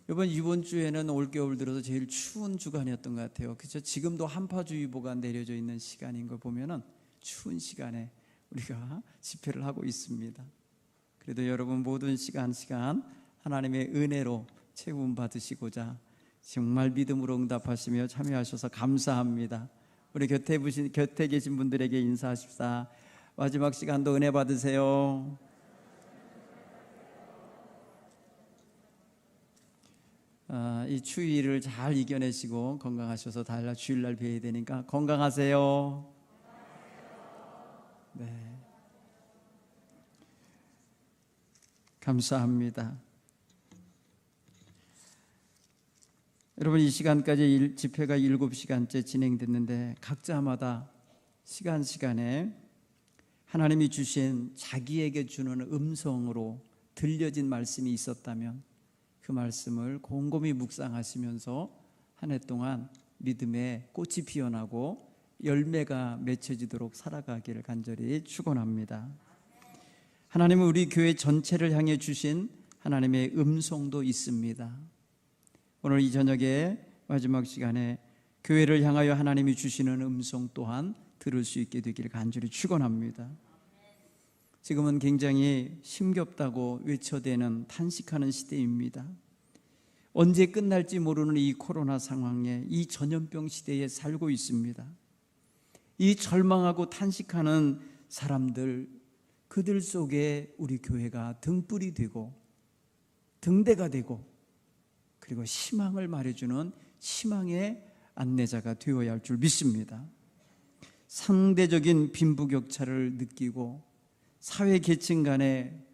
여러분, 이번 주에는 올겨울 들어서 제일 추운 주간이었던 것 같아요. 그렇죠? 지금도 한파주의보가 내려져 있는 시간인 걸 보면은 추운 시간에 우리가 집회를 하고 있습니다. 그래도 여러분 모든 시간 하나님의 은혜로 채움 받으시고자 정말 믿음으로 응답하시며 참여하셔서 감사합니다. 우리 곁에 계신 분들에게 인사하십사. 마지막 시간도 은혜 받으세요. 이 추위를 잘 이겨내시고 건강하셔서 다음날 주일날 뵈야 되니까 건강하세요. 네, 감사합니다. 여러분, 이 시간까지 집회가 7시간째 진행됐는데 각자마다 시간에 하나님이 주신 자기에게 주는 음성으로 들려진 말씀이 있었다면 그 말씀을 곰곰이 묵상하시면서 한 해 동안 믿음의 꽃이 피어나고 열매가 맺혀지도록 살아가기를 간절히 축원합니다. 하나님은 우리 교회 전체를 향해 주신 하나님의 음성도 있습니다. 오늘 이 저녁에 마지막 시간에 교회를 향하여 하나님이 주시는 음성 또한 들을 수 있게 되기를 간절히 축원합니다. 지금은 굉장히 힘겹다고 외쳐대는 탄식하는 시대입니다. 언제 끝날지 모르는 이 코로나 상황에, 이 전염병 시대에 살고 있습니다. 이 절망하고 탄식하는 사람들, 그들 속에 우리 교회가 등불이 되고 등대가 되고 그리고 희망을 말해주는 희망의 안내자가 되어야 할 줄 믿습니다. 상대적인 빈부격차를 느끼고 사회 계층 간의,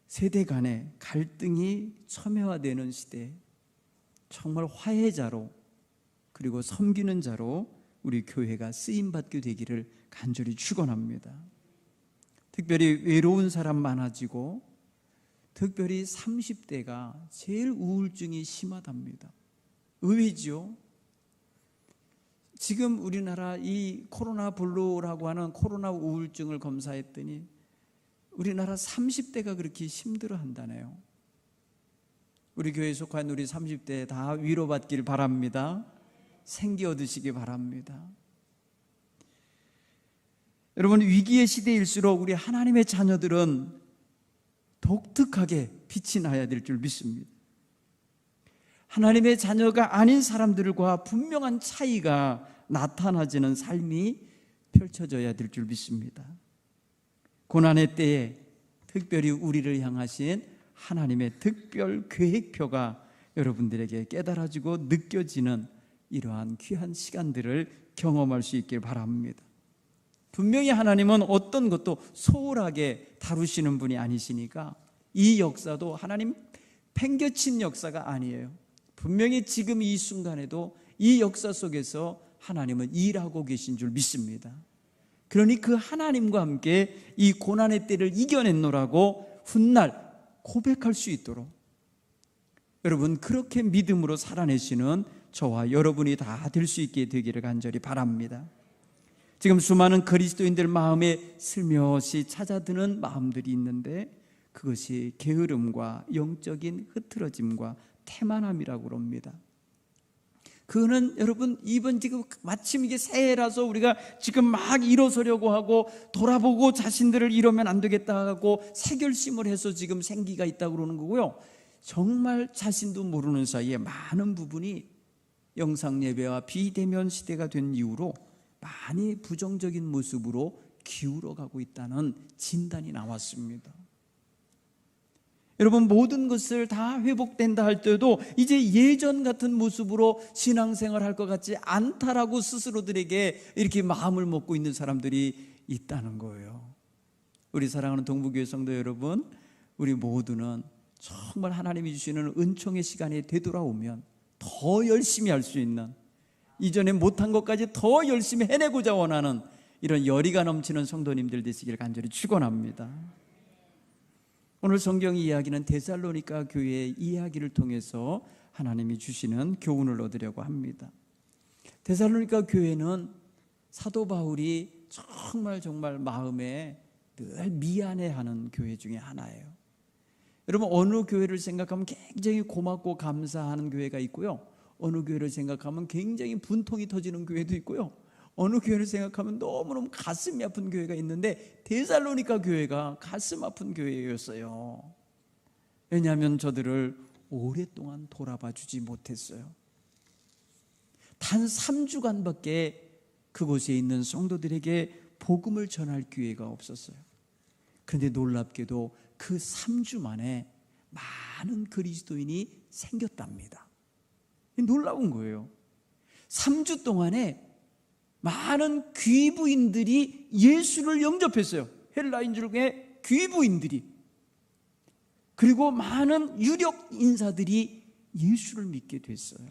세대 간의 갈등이 첨예화되는 시대에 정말 화해자로 그리고 섬기는 자로 우리 교회가 쓰임받게 되기를 간절히 축원합니다. 특별히 외로운 사람 많아지고 특별히 30대가 제일 우울증이 심하답니다. 의외죠. 지금 우리나라 이 코로나 블루라고 하는 코로나 우울증을 검사했더니 우리나라 30대가 그렇게 힘들어한다네요. 우리 교회에 속한 우리 30대 다 위로받길 바랍니다. 생기 얻으시기 바랍니다. 여러분, 위기의 시대일수록 우리 하나님의 자녀들은 독특하게 빛이 나야 될 줄 믿습니다. 하나님의 자녀가 아닌 사람들과 분명한 차이가 나타나지는 삶이 펼쳐져야 될 줄 믿습니다. 고난의 때에 특별히 우리를 향하신 하나님의 특별 계획표가 여러분들에게 깨달아지고 느껴지는 이러한 귀한 시간들을 경험할 수 있길 바랍니다. 분명히 하나님은 어떤 것도 소홀하게 다루시는 분이 아니시니까 이 역사도 하나님 팽개친 역사가 아니에요. 분명히 지금 이 순간에도 이 역사 속에서 하나님은 일하고 계신 줄 믿습니다. 그러니 그 하나님과 함께 이 고난의 때를 이겨냈노라고 훗날 고백할 수 있도록 여러분, 그렇게 믿음으로 살아내시는 저와 여러분이 다 될 수 있게 되기를 간절히 바랍니다. 지금 수많은 그리스도인들 마음에 슬며시 찾아드는 마음들이 있는데 그것이 게으름과 영적인 흐트러짐과 태만함이라고 합니다. 그거는 여러분, 이번 지금 마침 이게 새해라서 우리가 지금 막 일어서려고 하고 돌아보고 자신들을 이러면 안 되겠다 하고 새 결심을 해서 지금 생기가 있다고 그러는 거고요. 정말 자신도 모르는 사이에 많은 부분이 영상 예배와 비대면 시대가 된 이후로 많이 부정적인 모습으로 기울어가고 있다는 진단이 나왔습니다. 여러분, 모든 것을 다 회복된다 할 때도 이제 예전 같은 모습으로 신앙생활 할 것 같지 않다라고 스스로들에게 이렇게 마음을 먹고 있는 사람들이 있다는 거예요. 우리 사랑하는 동부교회 성도 여러분, 우리 모두는 정말 하나님이 주시는 은총의 시간이 되돌아오면 더 열심히 할 수 있는, 이전에 못한 것까지 더 열심히 해내고자 원하는 이런 열의가 넘치는 성도님들 되시길 간절히 축원합니다. 오늘 성경 이야기는 데살로니가 교회의 이야기를 통해서 하나님이 주시는 교훈을 얻으려고 합니다. 데살로니가 교회는 사도 바울이 정말 마음에 늘 미안해하는 교회 중에 하나예요. 여러분, 어느 교회를 생각하면 굉장히 고맙고 감사하는 교회가 있고요, 어느 교회를 생각하면 굉장히 분통이 터지는 교회도 있고요, 어느 교회를 생각하면 너무너무 가슴이 아픈 교회가 있는데 데살로니가 교회가 가슴 아픈 교회였어요. 왜냐하면 저들을 오랫동안 돌아봐 주지 못했어요. 단 3주간밖에 그곳에 있는 성도들에게 복음을 전할 기회가 없었어요. 그런데 놀랍게도 그 3주 만에 많은 그리스도인이 생겼답니다. 놀라운 거예요. 3주 동안에 많은 귀부인들이 예수를 영접했어요. 헬라인 중에 귀부인들이. 그리고 많은 유력 인사들이 예수를 믿게 됐어요.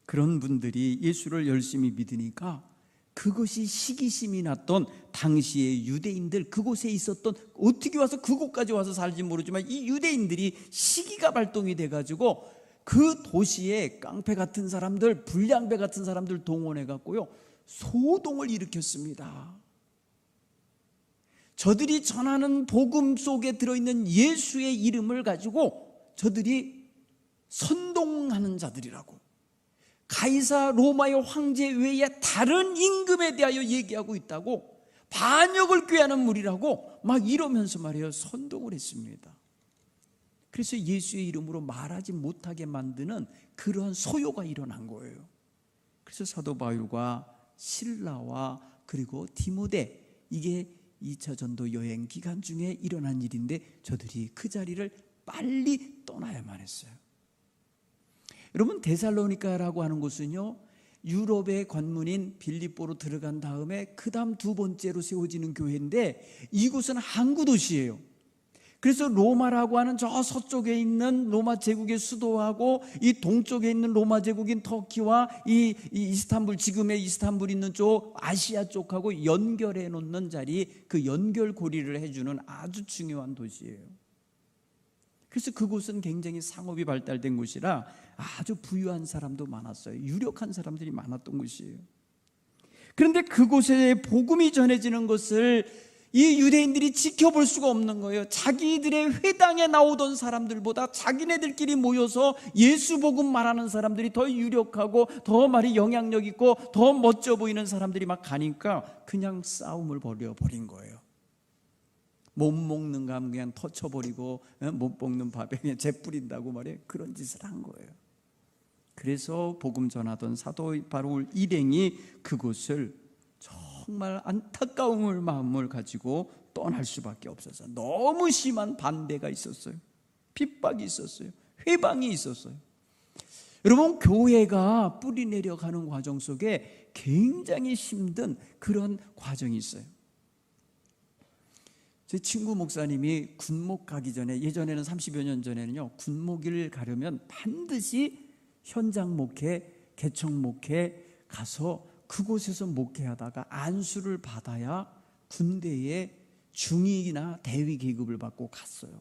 그런 분들이 예수를 열심히 믿으니까 그것이 시기심이 났던 당시의 유대인들, 그곳에 있었던, 어떻게 와서 그곳까지 와서 살지 모르지만 이 유대인들이 시기가 발동이 돼가지고 그 도시에 깡패 같은 사람들, 불량배 같은 사람들 동원해 갖고요, 소동을 일으켰습니다. 저들이 전하는 복음 속에 들어있는 예수의 이름을 가지고 저들이 선동하는 자들이라고, 가이사 로마의 황제 외에 다른 임금에 대하여 얘기하고 있다고, 반역을 꾀하는 무리라고 막 이러면서 말이에요, 선동을 했습니다. 그래서 예수의 이름으로 말하지 못하게 만드는 그러한 소요가 일어난 거예요. 그래서 사도 바울과 실라와 그리고 디모데, 이게 2차 전도 여행 기간 중에 일어난 일인데 저들이 그 자리를 빨리 떠나야만 했어요. 여러분, 데살로니가라고 하는 곳은요, 유럽의 관문인 빌립보로 들어간 다음에 그 다음 두 번째로 세워지는 교회인데 이곳은 항구 도시예요. 그래서 로마라고 하는 저 서쪽에 있는 로마 제국의 수도하고 이 동쪽에 있는 로마 제국인 터키와 이 이스탄불, 지금의 이스탄불 있는 쪽 아시아 쪽하고 연결해 놓는 자리, 그 연결고리를 해주는 아주 중요한 도시예요. 그래서 그곳은 굉장히 상업이 발달된 곳이라 아주 부유한 사람도 많았어요. 유력한 사람들이 많았던 곳이에요. 그런데 그곳에 복음이 전해지는 것을 이 유대인들이 지켜볼 수가 없는 거예요. 자기들의 회당에 나오던 사람들보다 자기네들끼리 모여서 예수 복음 말하는 사람들이 더 유력하고 더 말이 영향력 있고 더 멋져 보이는 사람들이 막 가니까 그냥 싸움을 벌여버린 거예요. 못 먹는 감 그냥 터쳐버리고, 못 먹는 밥에 그냥 재 뿌린다고 말이에요. 그런 짓을 한 거예요. 그래서 복음 전하던 사도 바울 일행이 그곳을 정말 안타까운 마음을 가지고 떠날 수밖에 없어서, 너무 심한 반대가 있었어요. 핍박이 있었어요. 회방이 있었어요. 여러분, 교회가 뿌리 내려가는 과정 속에 굉장히 힘든 그런 과정이 있어요. 제 친구 목사님이 군목 가기 전에, 예전에는 30여 년 전에는요, 군목을 가려면 반드시 현장 목회, 개척 목회 가서 그곳에서 목회하다가 안수를 받아야 군대에 중위나 대위 계급을 받고 갔어요.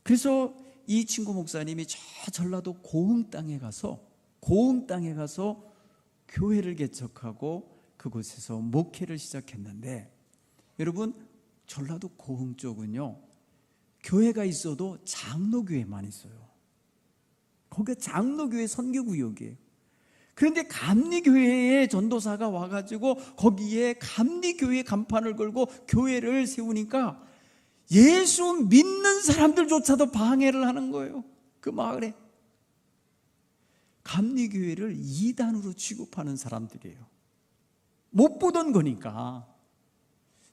그래서 이 친구 목사님이 저 전라도 고흥 땅에 가서 교회를 개척하고 그곳에서 목회를 시작했는데, 여러분, 전라도 고흥 쪽은요, 교회가 있어도 장로교회만 있어요. 거기가 장로교회 선교구역이에요. 그런데 감리교회에 전도사가 와가지고 거기에 감리교회 간판을 걸고 교회를 세우니까 예수 믿는 사람들조차도 방해를 하는 거예요. 그 마을에. 감리교회를 이단으로 취급하는 사람들이에요. 못 보던 거니까.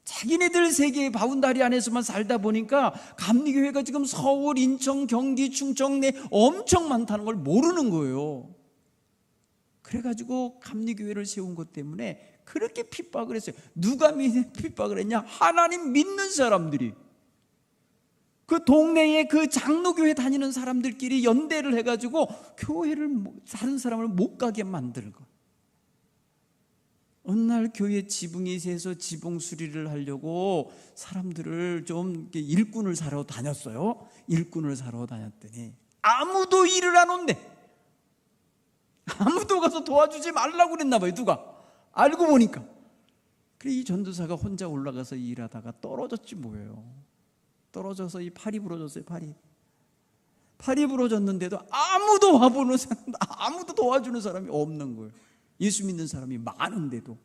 자기네들 세계의 바운다리 안에서만 살다 보니까 감리교회가 지금 서울, 인천, 경기, 충청 내 엄청 많다는 걸 모르는 거예요. 그래가지고 감리교회를 세운 것 때문에 그렇게 핍박을 했어요. 누가 핍박을 했냐? 하나님 믿는 사람들이. 그 동네에 그 장로교회 다니는 사람들끼리 연대를 해가지고 교회를, 다른 사람을 못 가게 만드는 거. 어느 날 교회 지붕이 새서 지붕 수리를 하려고 사람들을 좀 일꾼을 사러 다녔어요. 일꾼을 사러 다녔더니 아무도 일을 안 온대. 아무도 가서 도와주지 말라고 그랬나 봐요. 누가 알고 보니까. 그래, 이 전도사가 혼자 올라가서 일하다가 떨어졌지 뭐예요. 떨어져서 이 팔이 부러졌어요. 팔이 부러졌는데도 아무도 와보는 사람, 아무도 도와주는 사람이 없는 거예요. 예수 믿는 사람이 많은데도.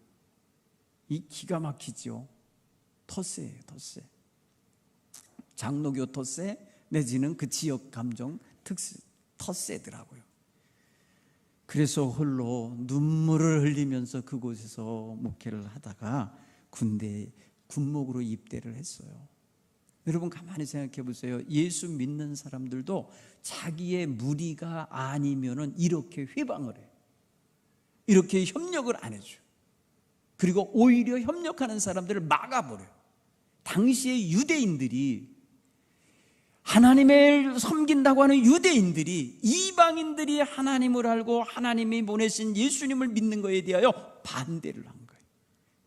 이 기가 막히죠. 텃세예요, 텃세. 장로교 텃세 내지는 그 지역 감정 특세, 텃세더라고요. 그래서 홀로 눈물을 흘리면서 그곳에서 목회를 하다가 군목으로 입대를 했어요. 여러분 가만히 생각해 보세요. 예수 믿는 사람들도 자기의 무리가 아니면은 이렇게 회방을 해요. 이렇게 협력을 안 해줘요. 그리고 오히려 협력하는 사람들을 막아버려요. 당시에 유대인들이, 하나님을 섬긴다고 하는 유대인들이, 이방인들이 하나님을 알고 하나님이 보내신 예수님을 믿는 것에 대하여 반대를 한 거예요.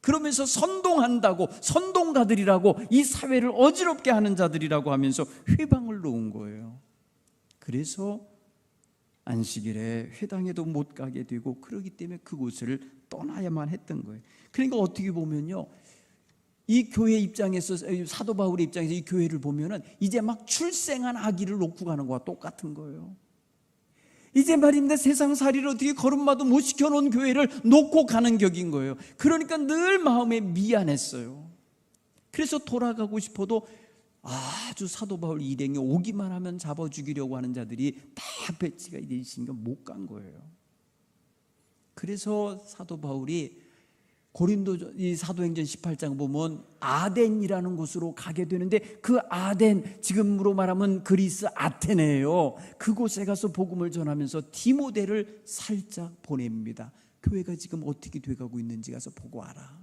그러면서 선동한다고, 선동가들이라고, 이 사회를 어지럽게 하는 자들이라고 하면서 회방을 놓은 거예요. 그래서 안식일에 회당에도 못 가게 되고, 그러기 때문에 그곳을 떠나야만 했던 거예요. 그러니까 어떻게 보면요, 이 교회 입장에서, 사도 바울의 입장에서 이 교회를 보면은 이제 막 출생한 아기를 놓고 가는 거와 똑같은 거예요. 이제 말입니다. 세상살이를 어떻게 걸음마도 못 시켜놓은 교회를 놓고 가는 격인 거예요. 그러니까 늘 마음에 미안했어요. 그래서 돌아가고 싶어도 아주 사도 바울 일행이 오기만 하면 잡아 죽이려고 하는 자들이 다 배치가 되어 있으니까 못 간 거예요. 그래서 사도 바울이 이 사도행전 18장 보면 아덴이라는 곳으로 가게 되는데, 그 아덴, 지금으로 말하면 그리스 아테네예요. 그곳에 가서 복음을 전하면서 디모데를 살짝 보냅니다. 교회가 지금 어떻게 돼가고 있는지 가서 보고 와라.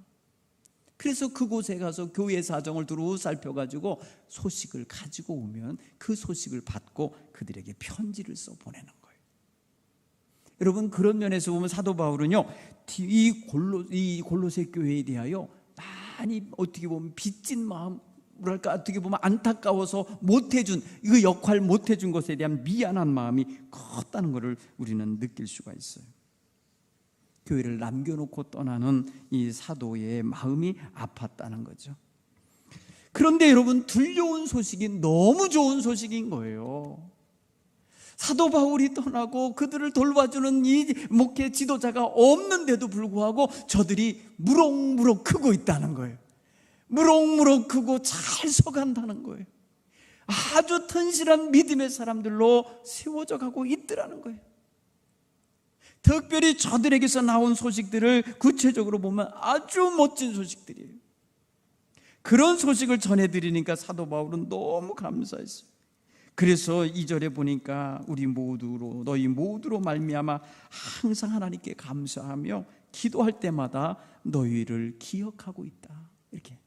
그래서 그곳에 가서 교회 사정을 두루 살펴가지고 소식을 가지고 오면 그 소식을 받고 그들에게 편지를 써 보내는 거예요. 여러분, 그런 면에서 보면 사도 바울은요, 이 골로새 교회에 대하여 많이 어떻게 보면 빚진 마음, 뭐랄까, 어떻게 보면 안타까워서 못해준, 그 역할 못해준 것에 대한 미안한 마음이 컸다는 것을 우리는 느낄 수가 있어요. 교회를 남겨놓고 떠나는 이 사도의 마음이 아팠다는 거죠. 그런데 여러분, 들려온 소식이 너무 좋은 소식인 거예요. 사도 바울이 떠나고 그들을 돌봐주는 이 목회 지도자가 없는데도 불구하고 저들이 무럭무럭 크고 있다는 거예요. 무럭무럭 크고 잘 서간다는 거예요. 아주 튼실한 믿음의 사람들로 세워져 가고 있더라는 거예요. 특별히 저들에게서 나온 소식들을 구체적으로 보면 아주 멋진 소식들이에요. 그런 소식을 전해드리니까 사도 바울은 너무 감사했어요. 그래서 2절에 보니까 너희 모두로 말미암아 항상 하나님께 감사하며 기도할 때마다 너희를 기억하고 있다. 이렇게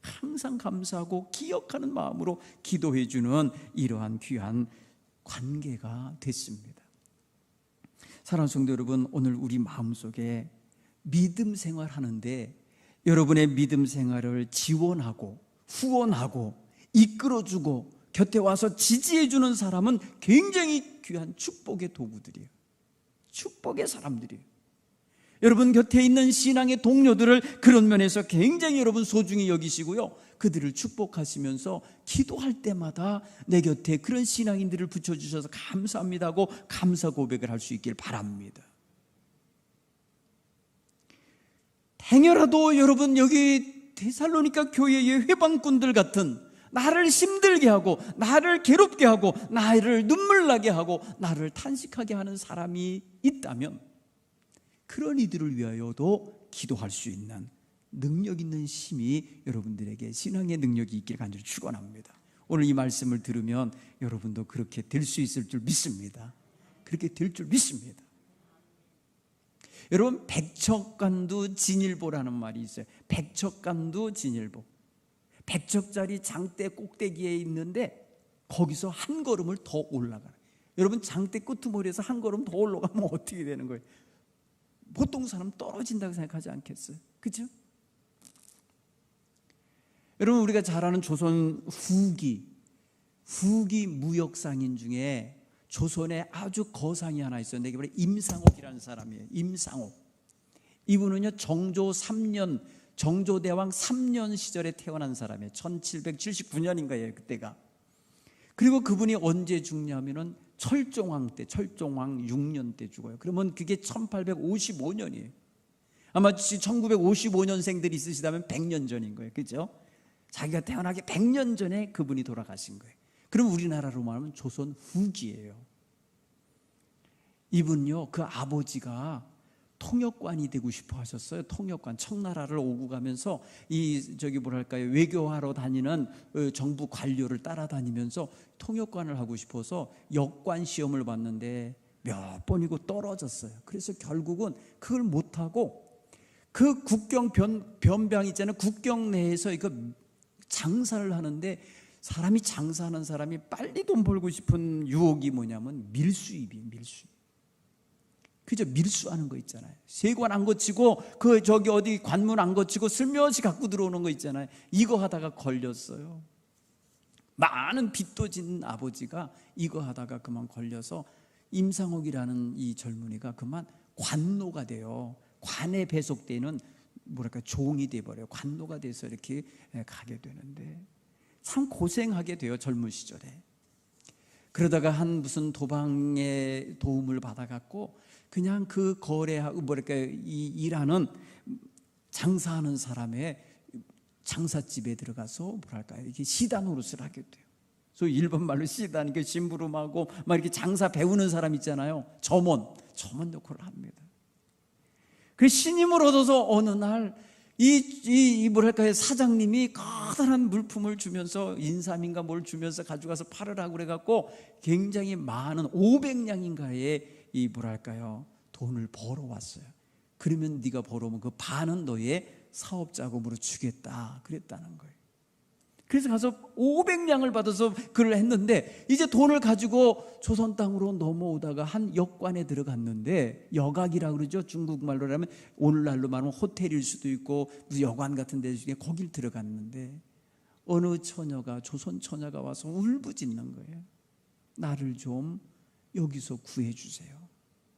항상 감사하고 기억하는 마음으로 기도해 주는 이러한 귀한 관계가 됐습니다. 사랑하는 성도 여러분, 오늘 우리 마음속에 믿음 생활하는데 여러분의 믿음 생활을 지원하고 후원하고 이끌어주고 곁에 와서 지지해주는 사람은 굉장히 귀한 축복의 도구들이에요. 축복의 사람들이에요. 여러분 곁에 있는 신앙의 동료들을 그런 면에서 굉장히 여러분 소중히 여기시고요, 그들을 축복하시면서 기도할 때마다 내 곁에 그런 신앙인들을 붙여주셔서 감사합니다고 감사 고백을 할 수 있길 바랍니다. 행여라도 여러분 여기 데살로니가 교회의 회방꾼들 같은 나를 힘들게 하고 나를 괴롭게 하고 나를 눈물 나게 하고 나를 탄식하게 하는 사람이 있다면 그런 이들을 위하여도 기도할 수 있는 능력 있는 힘이 여러분들에게 신앙의 능력이 있기를 간절히 축원합니다. 오늘 이 말씀을 들으면 여러분도 그렇게 될 수 있을 줄 믿습니다. 그렇게 될 줄 믿습니다. 여러분, 백척간두 진일보라는 말이 있어요. 백척간두 진일보. 백척짜리 장대 꼭대기에 있는데 거기서 한 걸음을 더 올라가요. 여러분, 장대 끄트머리에서 한 걸음 더 올라가면 어떻게 되는 거예요? 보통 사람 떨어진다고 생각하지 않겠어요? 그렇죠? 여러분, 우리가 잘 아는 조선 후기 무역상인 중에 조선에 아주 거상이 하나 있었는데 이게 바로 임상옥이라는 사람이에요. 임상옥. 이분은요 정조 3년 정조대왕 3년 시절에 태어난 사람이에요. 1779년인가요, 그때가. 그리고 그분이 언제 죽냐면은 철종왕 때, 철종왕 6년 때 죽어요. 그러면 그게 1855년이에요. 아마 1955년생들이 있으시다면 100년 전인 거예요. 그죠? 자기가 태어나기 100년 전에 그분이 돌아가신 거예요. 그럼 우리나라로 말하면 조선 후기예요. 이분요, 그 아버지가 통역관이 되고 싶어 하셨어요. 통역관, 청나라를 오고 가면서 외교하러 다니는 정부 관료를 따라다니면서 통역관을 하고 싶어서 역관 시험을 봤는데 몇 번이고 떨어졌어요. 그래서 결국은 그걸 못하고 그 국경 변방 있잖아요. 국경 내에서 이거 장사를 하는데, 사람이 장사하는 사람이 빨리 돈 벌고 싶은 유혹이 뭐냐면 밀수입이에요. 밀수입. 그죠? 밀수하는 거 있잖아요. 세관 안 거치고 어디 관문 안 거치고 슬며시 갖고 들어오는 거 있잖아요. 이거 하다가 걸렸어요. 많은 빚도 진 아버지가 이거 하다가 그만 걸려서 임상옥이라는 이 젊은이가 그만 관노가 돼요. 관에 배속되는 종이 돼버려요. 관노가 돼서 이렇게 가게 되는데 참 고생하게 돼요, 젊은 시절에. 그러다가 한 무슨 도방의 도움을 받아갖고 그냥 그 거래하고 일하는 장사하는 사람의 장사집에 들어가서 이렇게 시다 노릇을 하게 돼요. 그래서 일본 말로 시다는 게 심부름하고 막 이렇게 장사 배우는 사람 있잖아요. 점원 역할을 합니다. 그 신임을 얻어서 어느 날 사장님이 커다란 물품을 주면서 인삼인가 뭘 주면서 가져가서 팔으라고 그래갖고 굉장히 많은 500냥인가의 돈을 벌어왔어요. 그러면 네가 벌어오면 그 반은 너의 사업 자금으로 주겠다 그랬다는 거예요. 그래서 가서 500냥을 받아서 그걸 했는데, 이제 돈을 가지고 조선 땅으로 넘어오다가 한 역관에 들어갔는데, 역악이라고 그러죠. 중국말로 하면 오늘날로 말하면 호텔일 수도 있고 무슨 여관 같은 데 중에 거길 들어갔는데 어느 처녀가, 조선 처녀가 와서 울부짖는 거예요. 나를 좀 여기서 구해주세요.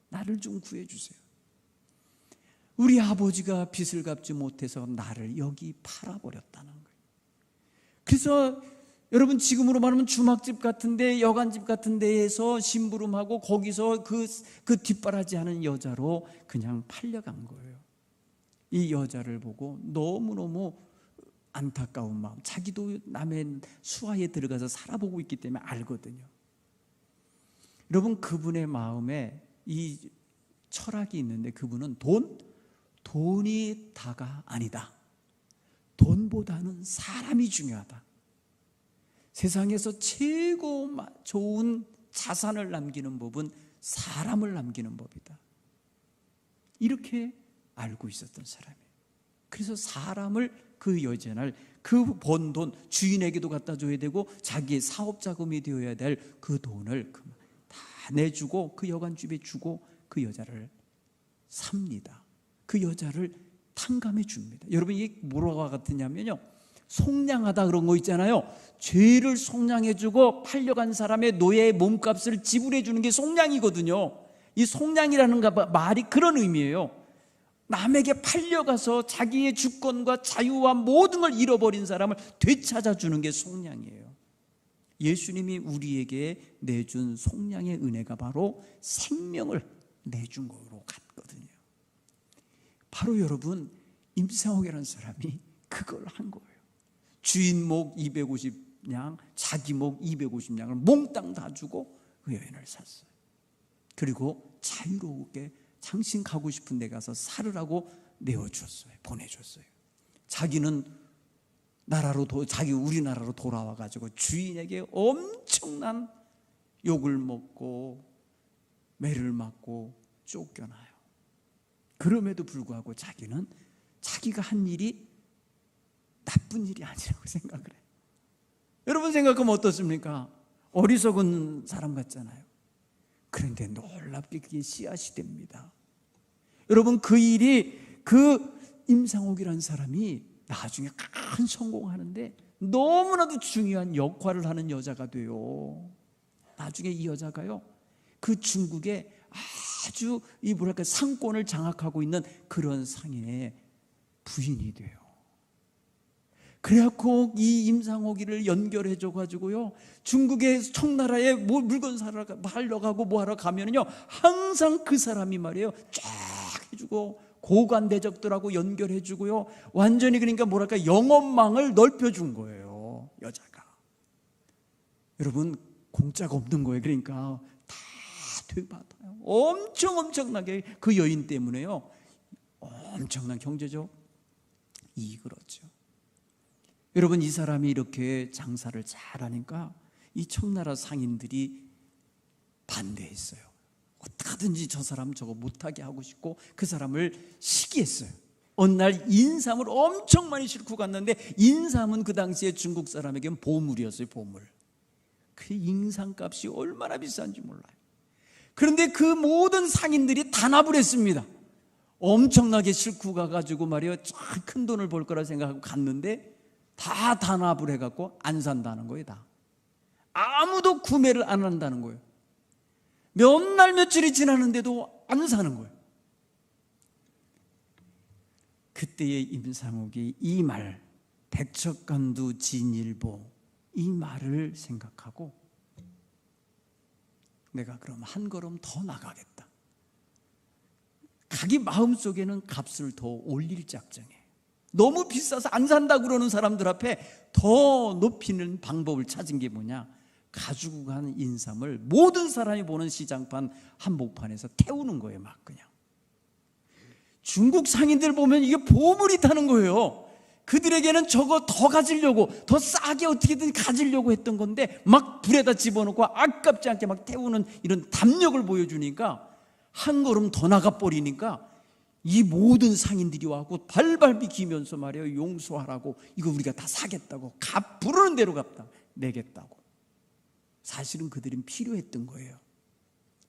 나를 좀 구해주세요. 우리 아버지가 빚을 갚지 못해서 나를 여기 팔아버렸다는 거예요. 그래서 여러분, 지금으로 말하면 주막집 같은데, 여관집 같은 데에서 심부름하고 거기서 그 뒷바라지 하는 여자로 그냥 팔려간 거예요. 이 여자를 보고 너무너무 안타까운 마음, 자기도 남의 수하에 들어가서 살아보고 있기 때문에 알거든요. 여러분, 그분의 마음에 이 철학이 있는데, 그분은 돈이 다가 아니다. 돈보다는 사람이 중요하다. 세상에서 최고 좋은 자산을 남기는 법은 사람을 남기는 법이다. 이렇게 알고 있었던 사람이에요. 그래서 그 여자를 그 번 돈 주인에게도 갖다 줘야 되고 자기의 사업 자금이 되어야 될 그 돈을 다 내주고 그 여관집에 주고 그 여자를 삽니다. 그 여자를 탕감해 줍니다. 여러분, 이게 뭐라고 같으냐면요, 속량하다 그런 거 있잖아요. 죄를 속량해주고 팔려간 사람의 노예의 몸값을 지불해 주는 게 속량이거든요. 이 속량이라는 말이 그런 의미예요. 남에게 팔려가서 자기의 주권과 자유와 모든 걸 잃어버린 사람을 되찾아주는 게 속량이에요. 예수님이 우리에게 내준 속량의 은혜가 바로 생명을 내준 거로 같거든요. 바로 여러분, 임상옥이라는 사람이 그걸 한 거예요. 주인 목 250냥, 자기 목 250냥을 몽땅 다 주고 그 여인을 샀어요. 그리고 자유롭게 당신 가고 싶은 데 가서 살으라고 내어줬어요. 보내줬어요. 자기는 우리나라로 돌아와가지고 주인에게 엄청난 욕을 먹고 매를 맞고 쫓겨나요. 그럼에도 불구하고 자기는 자기가 한 일이 나쁜 일이 아니라고 생각을 해요. 여러분 생각하면 어떻습니까? 어리석은 사람 같잖아요. 그런데 놀랍게 그게 씨앗이 됩니다. 여러분, 그 일이 그 임상옥이라는 사람이 나중에 큰 성공하는데 너무나도 중요한 역할을 하는 여자가 돼요. 나중에 이 여자가요, 그 중국의 아주 상권을 장악하고 있는 그런 상인의 부인이 돼요. 그래갖고 이 임상옥이를 연결해줘 가지고요, 중국의 청나라에 뭐 물건 사러 가고 뭐 하러 가면은요, 항상 그 사람이 말이에요, 쫙 해주고 고관대적들하고 연결해주고요, 완전히 그러니까 뭐랄까 영업망을 넓혀준 거예요, 여자가. 여러분, 공짜가 없는 거예요. 그러니까 다 되받아요. 엄청나게 그 여인 때문에요, 엄청난 경제적 이익을 얻죠. 여러분, 이 사람이 이렇게 장사를 잘하니까 이 청나라 상인들이 반대했어요. 어떻게든지 저 사람 저거 못하게 하고 싶고 그 사람을 시기했어요. 어느 날 인삼을 엄청 많이 싣고 갔는데, 인삼은 그 당시에 중국 사람에게는 보물이었어요. 보물. 그 인삼값이 얼마나 비싼지 몰라요. 그런데 그 모든 상인들이 단합을 했습니다. 엄청나게 싣고 가가지고 말이에요, 큰 돈을 벌 거라 생각하고 갔는데 다 단합을 해갖고 안 산다는 거예요. 다 아무도 구매를 안 한다는 거예요. 몇 날 며칠이 지났는데도 안 사는 거예요. 그때의 임상옥이 이 말, 백척간두 진일보, 이 말을 생각하고 내가 그럼 한 걸음 더 나가겠다. 자기 마음속에는 값을 더 올릴 작정해. 너무 비싸서 안 산다 그러는 사람들 앞에 더 높이는 방법을 찾은 게 뭐냐? 가지고 간 인삼을 모든 사람이 보는 시장판 한복판에서 태우는 거예요. 막 그냥. 중국 상인들 보면 이게 보물이다는 거예요. 그들에게는 저거 더 가지려고, 더 싸게 어떻게든 가지려고 했던 건데 막 불에다 집어넣고 아깝지 않게 막 태우는 이런 담력을 보여주니까 한 걸음 더 나가버리니까 이 모든 상인들이 와서 발발 비기면서 말이에요, 용서하라고, 이거 우리가 다 사겠다고, 부르는 대로 갚다 내겠다고. 사실은 그들은 필요했던 거예요.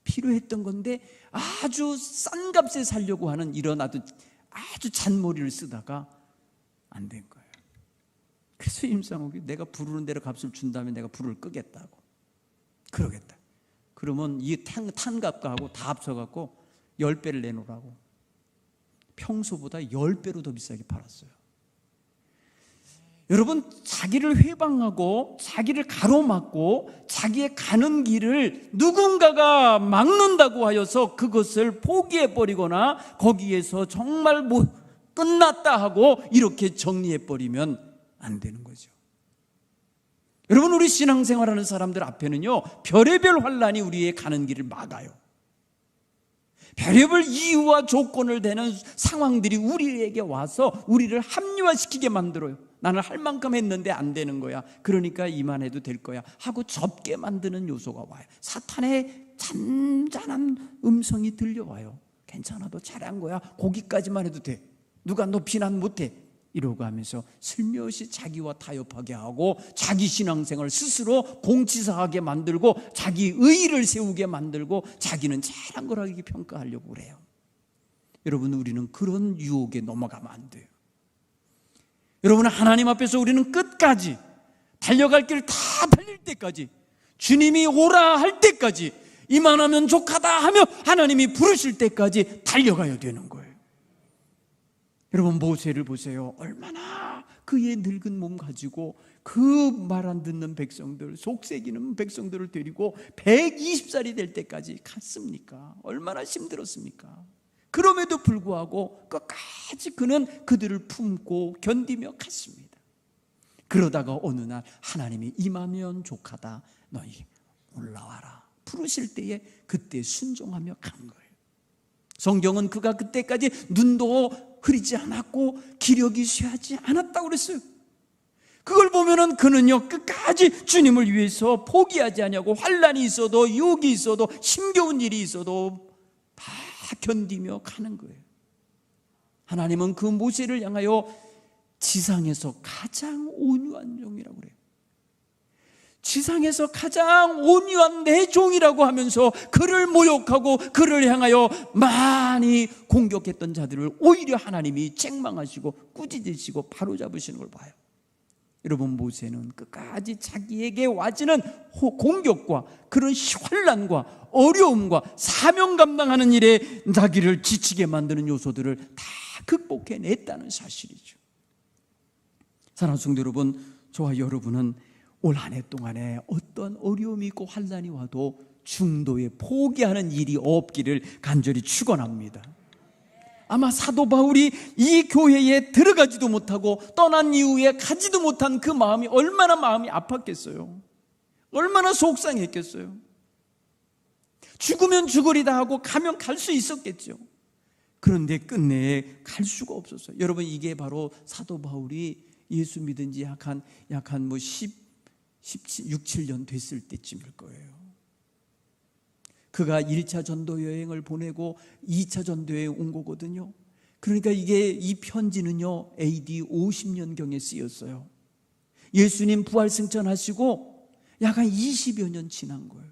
필요했던 건데 아주 싼 값에 살려고 하는 이런 아주 잔머리를 쓰다가 안 된 거예요. 그래서 임상옥이 내가 부르는 대로 값을 준다면 내가 불을 끄겠다고, 그러겠다. 그러면 이 탄값하고 다 합쳐갖고 10배를 내놓으라고, 평소보다 10배로 더 비싸게 팔았어요. 여러분, 자기를 회방하고 자기를 가로막고 자기의 가는 길을 누군가가 막는다고 하여서 그것을 포기해버리거나 거기에서 정말 뭐 끝났다 하고 이렇게 정리해버리면 안 되는 거죠. 여러분, 우리 신앙생활하는 사람들 앞에는요, 별의별 환란이 우리의 가는 길을 막아요. 별의별 이유와 조건을 대는 상황들이 우리에게 와서 우리를 합리화시키게 만들어요. 나는 할 만큼 했는데 안 되는 거야, 그러니까 이만해도 될 거야 하고 접게 만드는 요소가 와요. 사탄의 잔잔한 음성이 들려와요. 괜찮아, 너 잘한 거야, 거기까지만 해도 돼, 누가 너 비난 못해, 이러고 하면서 슬며시 자기와 타협하게 하고 자기 신앙생활을 스스로 공치사하게 만들고 자기 의의를 세우게 만들고 자기는 잘한 거라고 평가하려고 그래요. 여러분, 우리는 그런 유혹에 넘어가면 안 돼요. 여러분, 하나님 앞에서 우리는 끝까지 달려갈 길 다 달릴 때까지, 주님이 오라 할 때까지, 이만하면 족하다 하며 하나님이 부르실 때까지 달려가야 되는 거예요. 여러분, 모세를 보세요. 얼마나 그의 늙은 몸 가지고 그 말 안 듣는 백성들, 속새기는 백성들을 데리고 120살이 될 때까지 갔습니까? 얼마나 힘들었습니까? 그럼에도 불구하고 끝까지 그는 그들을 품고 견디며 갔습니다. 그러다가 어느 날 하나님이 임하면 족하다, 너희 올라와라 부르실 때에 그때 순종하며 간 거예요. 성경은 그가 그때까지 눈도 흐리지 않았고 기력이 쇠하지 않았다고 그랬어요. 그걸 보면은 그는요, 끝까지 주님을 위해서 포기하지 않냐고, 환란이 있어도 유혹이 있어도 힘겨운 일이 있어도 다 견디며 가는 거예요. 하나님은 그 모세를 향하여 지상에서 가장 온유한 종이라고 그래요. 지상에서 가장 온유한 내 종이라고 하면서 그를 모욕하고 그를 향하여 많이 공격했던 자들을 오히려 하나님이 책망하시고 꾸짖으시고 바로잡으시는 걸 봐요. 여러분, 모세는 끝까지 자기에게 와지는 공격과 그런 환난과 어려움과 사명 감당하는 일에 자기를 지치게 만드는 요소들을 다 극복해냈다는 사실이죠. 사랑하는 성도 여러분, 저와 여러분은 올 한 해 동안에 어떤 어려움이 있고 환난이 와도 중도에 포기하는 일이 없기를 간절히 축원합니다. 아마 사도 바울이 이 교회에 들어가지도 못하고 떠난 이후에 가지도 못한 그 마음이 얼마나 마음이 아팠겠어요. 얼마나 속상했겠어요. 죽으면 죽으리다 하고 가면 갈 수 있었겠죠. 그런데 끝내 갈 수가 없었어요. 여러분, 이게 바로 사도 바울이 예수 믿은 지 약 한 6, 7년 됐을 때쯤일 거예요. 그가 1차 전도 여행을 보내고 2차 전도 여행 온 거거든요. 그러니까 이 편지는요, AD 50년경에 쓰였어요. 예수님 부활 승천하시고 약 한 20여 년 지난 거예요.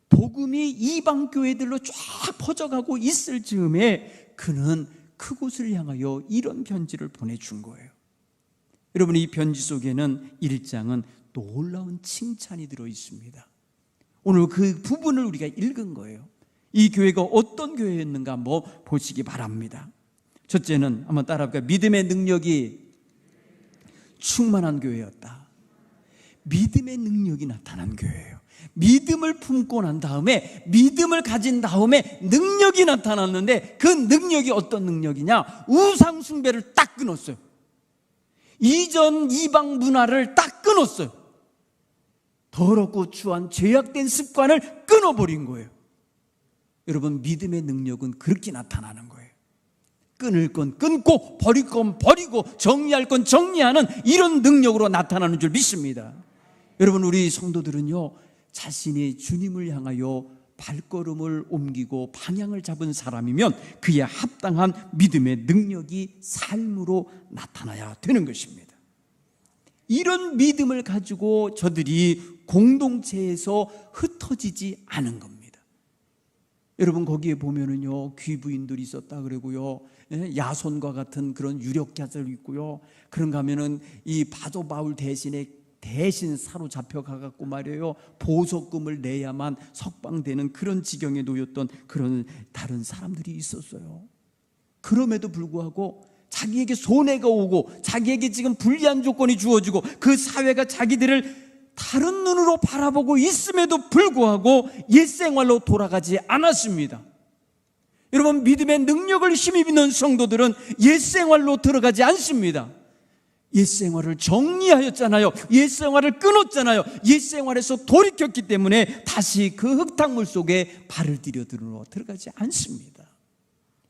복음이 이방 교회들로 쫙 퍼져가고 있을 즈음에 그는 그곳을 향하여 이런 편지를 보내준 거예요. 여러분, 이 편지 속에는 1장은 놀라운 칭찬이 들어 있습니다. 오늘 그 부분을 우리가 읽은 거예요. 이 교회가 어떤 교회였는가 한번 보시기 바랍니다. 첫째는 한번 따라해볼까요? 믿음의 능력이 충만한 교회였다. 믿음의 능력이 나타난 교회예요. 믿음을 품고 난 다음에, 믿음을 가진 다음에 능력이 나타났는데, 그 능력이 어떤 능력이냐? 우상 숭배를 딱 끊었어요. 이전 이방 문화를 딱 끊었어요. 더럽고 추한 죄악된 습관을 끊어버린 거예요. 여러분, 믿음의 능력은 그렇게 나타나는 거예요. 끊을 건 끊고 버릴 건 버리고 정리할 건 정리하는 이런 능력으로 나타나는 줄 믿습니다. 여러분, 우리 성도들은요, 자신이 주님을 향하여 발걸음을 옮기고 방향을 잡은 사람이면 그에 합당한 믿음의 능력이 삶으로 나타나야 되는 것입니다. 이런 믿음을 가지고 저들이 공동체에서 흩어지지 않은 겁니다. 여러분, 거기에 보면은요, 귀부인들이 있었다 그러고요, 야손과 같은 그런 유력자들이 있고요, 그런가 하면은 이 바도 바울 대신 사로잡혀 가갖고 말이에요, 보석금을 내야만 석방되는 그런 지경에 놓였던 그런 다른 사람들이 있었어요. 그럼에도 불구하고 자기에게 손해가 오고 자기에게 지금 불리한 조건이 주어지고 그 사회가 자기들을 다른 눈으로 바라보고 있음에도 불구하고 옛생활로 돌아가지 않았습니다. 여러분, 믿음의 능력을 힘입는 성도들은 옛생활로 들어가지 않습니다. 옛생활을 정리하였잖아요. 옛생활을 끊었잖아요. 옛생활에서 돌이켰기 때문에 다시 그 흙탕물 속에 발을 들어가지 않습니다.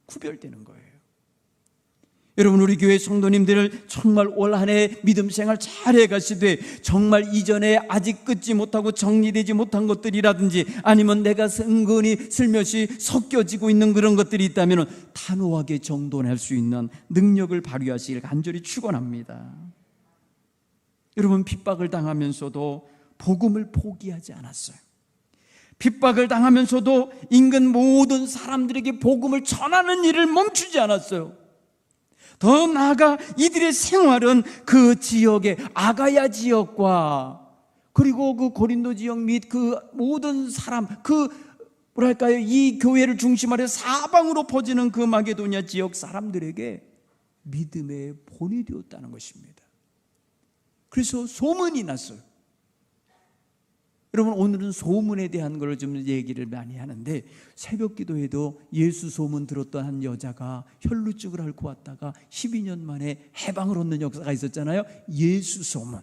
구별되는 거예요. 여러분, 우리 교회 성도님들 정말 올 한 해 믿음 생활 잘해 가시되, 정말 이전에 아직 끊지 못하고 정리되지 못한 것들이라든지 아니면 내가 은근히 슬며시 섞여지고 있는 그런 것들이 있다면 단호하게 정돈할 수 있는 능력을 발휘하시길 간절히 축원합니다. 여러분, 핍박을 당하면서도 복음을 포기하지 않았어요. 핍박을 당하면서도 인근 모든 사람들에게 복음을 전하는 일을 멈추지 않았어요. 더 나아가 이들의 생활은 그 지역의 아가야 지역과 그리고 그 고린도 지역 및 그 모든 사람, 이 교회를 중심으로 사방으로 퍼지는 그 마게도냐 지역 사람들에게 믿음의 본이 되었다는 것입니다. 그래서 소문이 났어요. 여러분, 오늘은 소문에 대한 걸 좀 얘기를 많이 하는데, 새벽 기도에도 예수 소문 들었던 한 여자가 혈루증을 앓고 왔다가 12년 만에 해방을 얻는 역사가 있었잖아요. 예수 소문.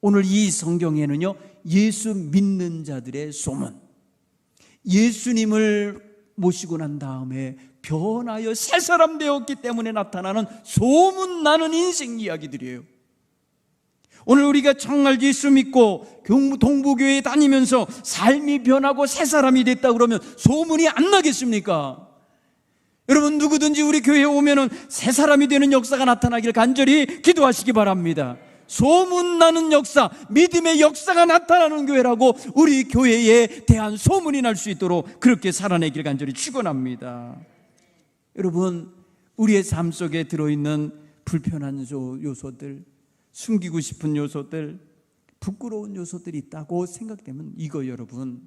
오늘 이 성경에는요, 예수 믿는 자들의 소문, 예수님을 모시고 난 다음에 변하여 새 사람 되었기 때문에 나타나는 소문 나는 인생 이야기들이에요. 오늘 우리가 정말 예수 믿고 동부교회에 다니면서 삶이 변하고 새 사람이 됐다 그러면 소문이 안 나겠습니까? 여러분, 누구든지 우리 교회에 오면은 새 사람이 되는 역사가 나타나길 간절히 기도하시기 바랍니다. 소문나는 역사, 믿음의 역사가 나타나는 교회라고 우리 교회에 대한 소문이 날 수 있도록 그렇게 살아내길 간절히 축원합니다. 여러분, 우리의 삶 속에 들어있는 불편한 요소들, 숨기고 싶은 요소들, 부끄러운 요소들이 있다고 생각되면 이거 여러분,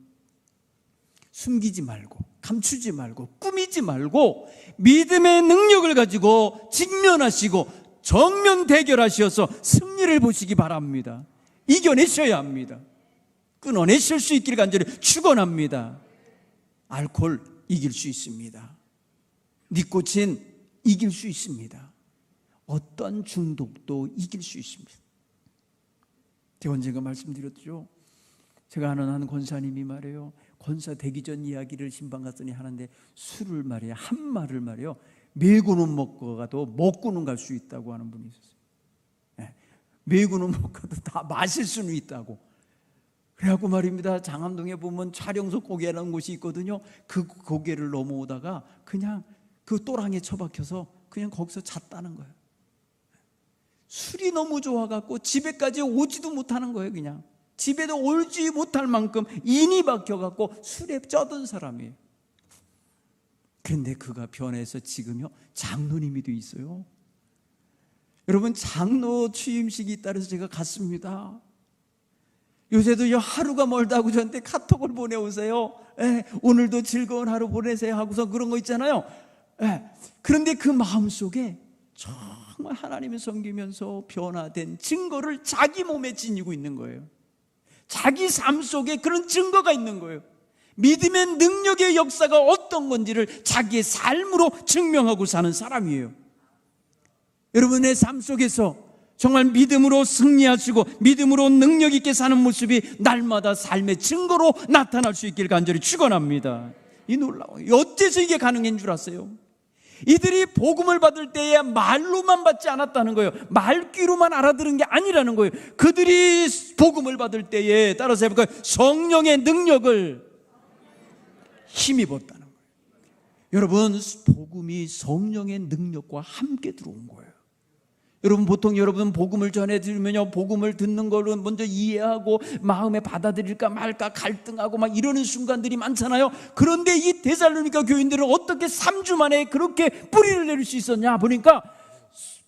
숨기지 말고 감추지 말고 꾸미지 말고 믿음의 능력을 가지고 직면하시고 정면 대결하셔서 승리를 보시기 바랍니다. 이겨내셔야 합니다. 끊어내실 수 있기를 간절히 축원합니다. 알코올 이길 수 있습니다. 니코틴 이길 수 있습니다. 어떤 중독도 이길 수 있습니다. 제가 언젠가 말씀드렸죠. 제가 아는 한 권사님이 말이에요, 권사 되기 전 이야기를 신방 갔더니 하는데, 술을 말이에요, 한 말을 말이에요, 매고는 먹고 가도 먹고는 갈 수 있다고 하는 분이 있었어요. 네. 매고는 먹고 가도 다 마실 수는 있다고. 그래갖고 말입니다, 장암동에 보면 촬영소 고개라는 곳이 있거든요. 그 고개를 넘어오다가 그냥 그 또랑에 처박혀서 그냥 거기서 잤다는 거예요. 술이 너무 좋아갖고 집에까지 오지도 못하는 거예요. 그냥 집에도 오지 못할 만큼 인이 박혀갖고 술에 쩌든 사람이에요. 그런데 그가 변해서 지금요 장로님이 돼 있어요. 여러분, 장로 취임식이 따라서 제가 갔습니다. 요새도 하루가 멀다고 저한테 카톡을 보내오세요. 오늘도 즐거운 하루 보내세요 하고서 그런 거 있잖아요. 그런데 그 마음속에 정말 하나님을 섬기면서 변화된 증거를 자기 몸에 지니고 있는 거예요. 자기 삶 속에 그런 증거가 있는 거예요. 믿음의 능력의 역사가 어떤 건지를 자기의 삶으로 증명하고 사는 사람이에요. 여러분의 삶 속에서 정말 믿음으로 승리하시고 믿음으로 능력 있게 사는 모습이 날마다 삶의 증거로 나타날 수 있기를 간절히 축원합니다. 이 놀라워요. 어째서 이게 가능한 줄 아세요? 이들이 복음을 받을 때에 말로만 받지 않았다는 거예요. 말귀로만 알아들은 게 아니라는 거예요. 그들이 복음을 받을 때에, 따라서 해볼까요? 성령의 능력을 힘입었다는 거예요. 여러분, 복음이 성령의 능력과 함께 들어온 거예요. 여러분, 보통 여러분 복음을 전해드리면요, 복음을 듣는 거를 먼저 이해하고 마음에 받아들일까 말까 갈등하고 막 이러는 순간들이 많잖아요. 그런데 이 데살로니가 교인들은 어떻게 3주 만에 그렇게 뿌리를 내릴 수 있었냐 보니까,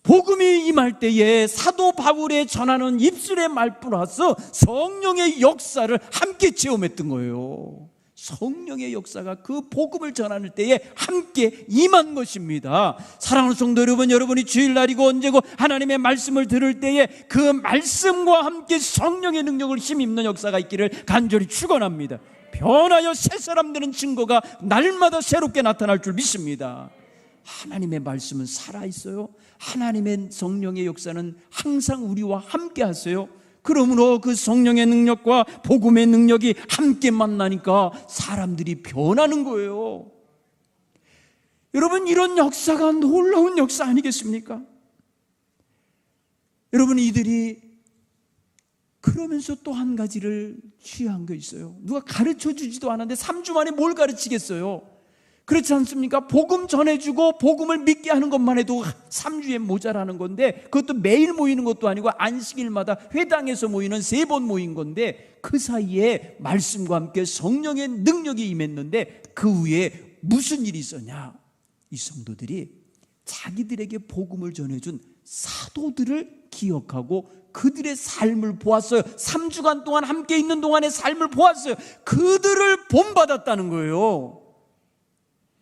복음이 임할 때에 사도 바울의 전하는 입술의 말 플러스 성령의 역사를 함께 체험했던 거예요. 성령의 역사가 그 복음을 전하는 때에 함께 임한 것입니다. 사랑하는 성도 여러분, 여러분이 주일날이고 언제고 하나님의 말씀을 들을 때에 그 말씀과 함께 성령의 능력을 힘입는 역사가 있기를 간절히 축원합니다. 변하여 새 사람 되는 증거가 날마다 새롭게 나타날 줄 믿습니다. 하나님의 말씀은 살아있어요. 하나님의 성령의 역사는 항상 우리와 함께 하세요. 그러므로 그 성령의 능력과 복음의 능력이 함께 만나니까 사람들이 변하는 거예요. 여러분, 이런 역사가 놀라운 역사 아니겠습니까? 여러분, 이들이 그러면서 또 한 가지를 취한 게 있어요. 누가 가르쳐 주지도 않았는데 3주 만에 뭘 가르치겠어요? 그렇지 않습니까? 복음 전해주고 복음을 믿게 하는 것만 해도 3주에 모자라는 건데, 그것도 매일 모이는 것도 아니고 안식일마다 회당에서 모이는 3번 모인 건데, 그 사이에 말씀과 함께 성령의 능력이 임했는데 그 후에 무슨 일이 있었냐? 이 성도들이 자기들에게 복음을 전해준 사도들을 기억하고 그들의 삶을 보았어요. 3주간 동안 함께 있는 동안의 삶을 보았어요. 그들을 본받았다는 거예요.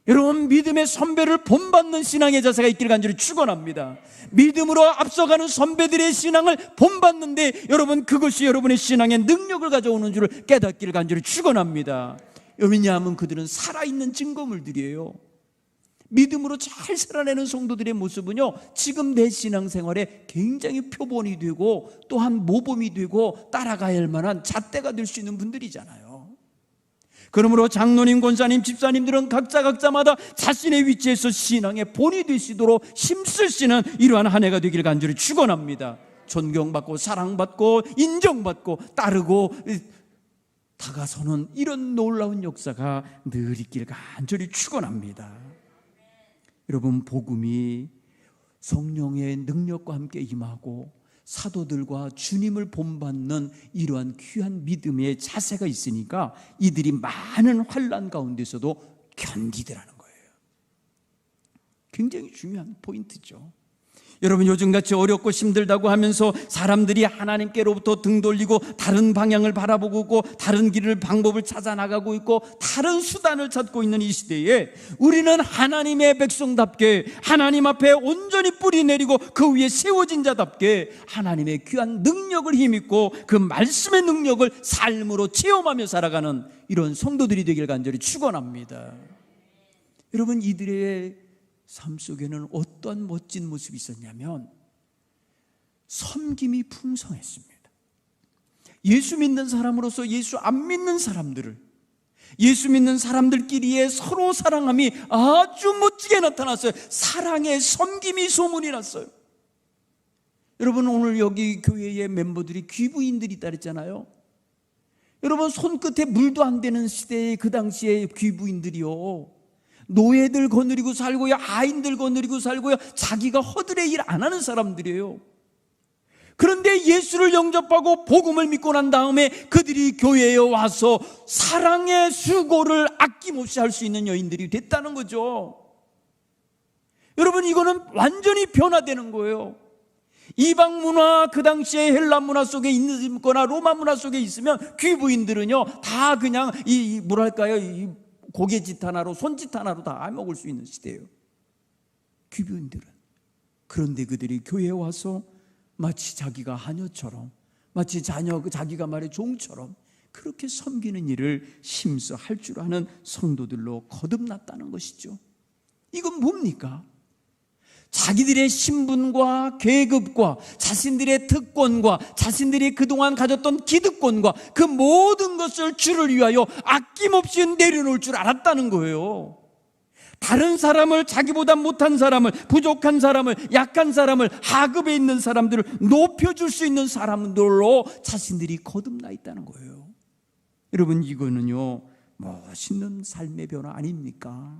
여러분, 믿음의 선배를 본받는 신앙의 자세가 있기를 간절히 축원합니다. 믿음으로 앞서가는 선배들의 신앙을 본받는데, 여러분, 그것이 여러분의 신앙의 능력을 가져오는 줄을 깨닫기를 간절히 축원합니다. 왜냐하면 그들은 살아있는 증거물들이에요. 믿음으로 잘 살아내는 성도들의 모습은요, 지금 내 신앙생활에 굉장히 표본이 되고 또한 모범이 되고 따라가야 할 만한 잣대가 될 수 있는 분들이잖아요. 그러므로 장로님, 권사님, 집사님들은 각자마다 자신의 위치에서 신앙의 본이 되시도록 힘쓰시는 이러한 한 해가 되기를 간절히 축원합니다. 존경받고 사랑받고 인정받고 따르고 다가서는 이런 놀라운 역사가 늘 있기를 간절히 축원합니다. 여러분, 복음이 성령의 능력과 함께 임하고 사도들과 주님을 본받는 이러한 귀한 믿음의 자세가 있으니까 이들이 많은 환난 가운데서도 견디더라는 거예요. 굉장히 중요한 포인트죠. 여러분, 요즘같이 어렵고 힘들다고 하면서 사람들이 하나님께로부터 등 돌리고 다른 방향을 바라보고 있고 다른 길을 방법을 찾아 나가고 있고 다른 수단을 찾고 있는 이 시대에 우리는 하나님의 백성답게 하나님 앞에 온전히 뿌리 내리고 그 위에 세워진 자답게 하나님의 귀한 능력을 힘입고 그 말씀의 능력을 삶으로 체험하며 살아가는 이런 성도들이 되길 간절히 축원합니다. 여러분, 이들의 삶 속에는 어떤 멋진 모습이 있었냐면 섬김이 풍성했습니다. 예수 믿는 사람으로서 예수 안 믿는 사람들을, 예수 믿는 사람들끼리의 서로 사랑함이 아주 멋지게 나타났어요. 사랑의 섬김이 소문이 났어요. 여러분, 오늘 여기 교회의 멤버들이 귀부인들이 있다 그랬잖아요. 여러분, 손끝에 물도 안 되는 시대의 그 당시에 귀부인들이요, 노예들 거느리고 살고요, 아인들 거느리고 살고요, 자기가 허들의 일 안 하는 사람들이에요. 그런데 예수를 영접하고 복음을 믿고 난 다음에 그들이 교회에 와서 사랑의 수고를 아낌없이 할 수 있는 여인들이 됐다는 거죠. 여러분, 이거는 완전히 변화되는 거예요. 이방 문화, 그 당시에 헬라 문화 속에 있거나 로마 문화 속에 있으면 귀부인들은요 다 그냥 이 고개짓 하나로, 손짓 하나로 다 먹을 수 있는 시대예요, 귀부인들은. 그런데 그들이 교회에 와서 마치 자기가 하녀처럼, 마치 자기가 말의 종처럼 그렇게 섬기는 일을 힘써 할 줄 아는 성도들로 거듭났다는 것이죠. 이건 뭡니까? 자기들의 신분과 계급과 자신들의 특권과 자신들이 그동안 가졌던 기득권과 그 모든 것을 주를 위하여 아낌없이 내려놓을 줄 알았다는 거예요. 다른 사람을, 자기보다 못한 사람을, 부족한 사람을, 약한 사람을, 하급에 있는 사람들을 높여줄 수 있는 사람들로 자신들이 거듭나 있다는 거예요. 여러분, 이거는요 멋있는 삶의 변화 아닙니까?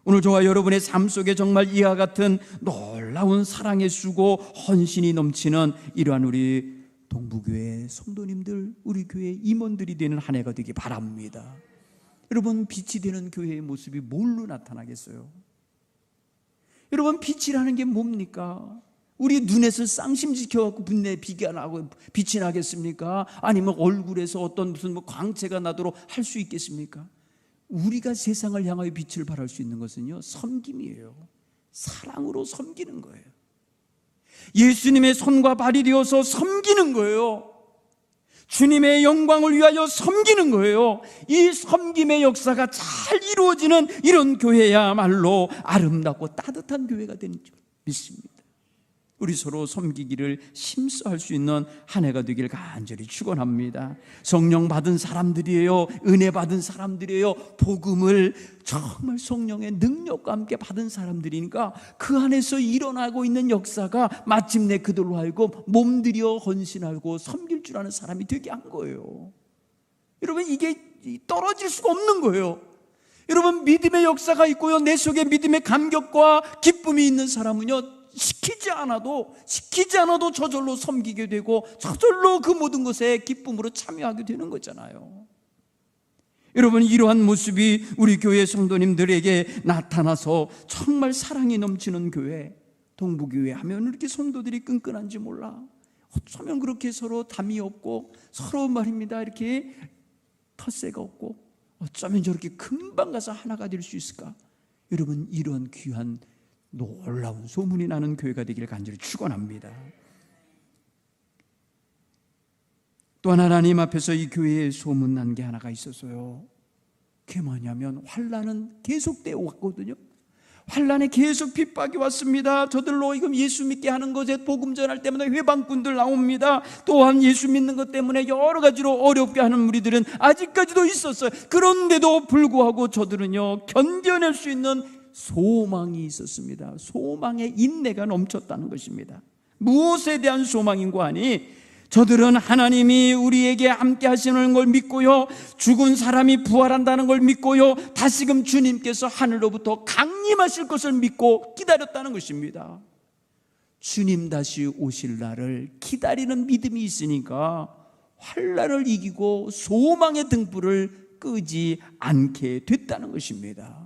오늘 저와 여러분의 삶 속에 정말 이와 같은 놀라운 사랑의 수고, 헌신이 넘치는 이러한 우리 동부교회 성도님들, 우리 교회 임원들이 되는 한 해가 되기 바랍니다. 여러분, 빛이 되는 교회의 모습이 뭘로 나타나겠어요? 여러분, 빛이라는 게 뭡니까? 우리 눈에서 쌍심 지켜갖고 빛이 나고 빛이 나겠습니까? 아니면 얼굴에서 어떤 무슨 광채가 나도록 할 수 있겠습니까? 우리가 세상을 향하여 빛을 발할 수 있는 것은요 섬김이에요. 사랑으로 섬기는 거예요. 예수님의 손과 발이 되어서 섬기는 거예요. 주님의 영광을 위하여 섬기는 거예요. 이 섬김의 역사가 잘 이루어지는 이런 교회야말로 아름답고 따뜻한 교회가 되는 줄 믿습니다. 우리 서로 섬기기를 힘써 할 수 있는 한 해가 되길 간절히 축원합니다. 성령 받은 사람들이에요. 은혜 받은 사람들이에요. 복음을 정말 성령의 능력과 함께 받은 사람들이니까 그 안에서 일어나고 있는 역사가 마침내 그들로 하여금 몸들여 헌신하고 섬길 줄 아는 사람이 되게 한 거예요. 여러분, 이게 떨어질 수가 없는 거예요. 여러분, 믿음의 역사가 있고요, 내 속에 믿음의 감격과 기쁨이 있는 사람은요 시키지 않아도 저절로 섬기게 되고 저절로 그 모든 것에 기쁨으로 참여하게 되는 거잖아요. 여러분, 이러한 모습이 우리 교회 성도님들에게 나타나서 정말 사랑이 넘치는 교회, 동부교회 하면 이렇게 성도들이 끈끈한지 몰라. 어쩌면 그렇게 서로 담이 없고 서로 말입니다 이렇게 텃세가 없고 어쩌면 저렇게 금방 가서 하나가 될 수 있을까? 여러분, 이런 귀한 놀라운 소문이 나는 교회가 되기를 간절히 축원합니다. 또한 하나님 앞에서 이 교회에 소문난 게 하나가 있었어요. 그게 뭐냐면 환난은 계속되어 왔거든요. 환난에 계속 핍박이 왔습니다. 저들로 이금 예수 믿게 하는 것에 복음 전할 때마다 회방꾼들 나옵니다. 또한 예수 믿는 것 때문에 여러 가지로 어렵게 하는 무리들은 아직까지도 있었어요. 그런데도 불구하고 저들은요 견뎌낼 수 있는 소망이 있었습니다. 소망의 인내가 넘쳤다는 것입니다. 무엇에 대한 소망인고 하니 저들은 하나님이 우리에게 함께 하시는 걸 믿고요, 죽은 사람이 부활한다는 걸 믿고요, 다시금 주님께서 하늘로부터 강림하실 것을 믿고 기다렸다는 것입니다. 주님 다시 오실 날을 기다리는 믿음이 있으니까 환난을 이기고 소망의 등불을 끄지 않게 됐다는 것입니다.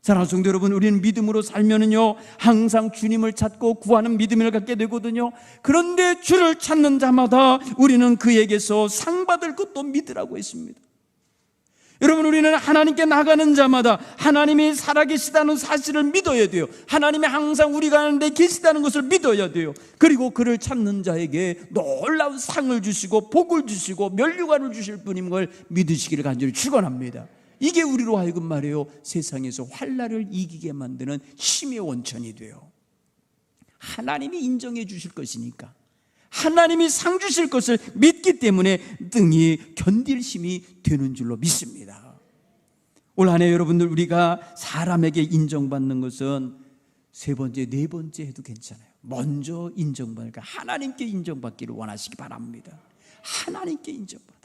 사랑하는 성도 여러분, 우리는 믿음으로 살면은요 항상 주님을 찾고 구하는 믿음을 갖게 되거든요. 그런데 주를 찾는 자마다 우리는 그에게서 상 받을 것도 믿으라고 했습니다. 여러분, 우리는 하나님께 나가는 자마다 하나님이 살아계시다는 사실을 믿어야 돼요. 하나님이 항상 우리 가운데 계시다는 것을 믿어야 돼요. 그리고 그를 찾는 자에게 놀라운 상을 주시고 복을 주시고 면류관을 주실 분인 걸 믿으시기를 간절히 축원합니다. 이게 우리로 하여금 말이에요, 세상에서 환난을 이기게 만드는 힘의 원천이 돼요. 하나님이 인정해 주실 것이니까, 하나님이 상 주실 것을 믿기 때문에 등이 견딜 힘이 되는 줄로 믿습니다. 올 한 해 여러분들, 우리가 사람에게 인정받는 것은 세 번째, 네 번째 해도 괜찮아요. 먼저 인정받으니까 하나님께 인정받기를 원하시기 바랍니다. 하나님께 인정받아야 돼요.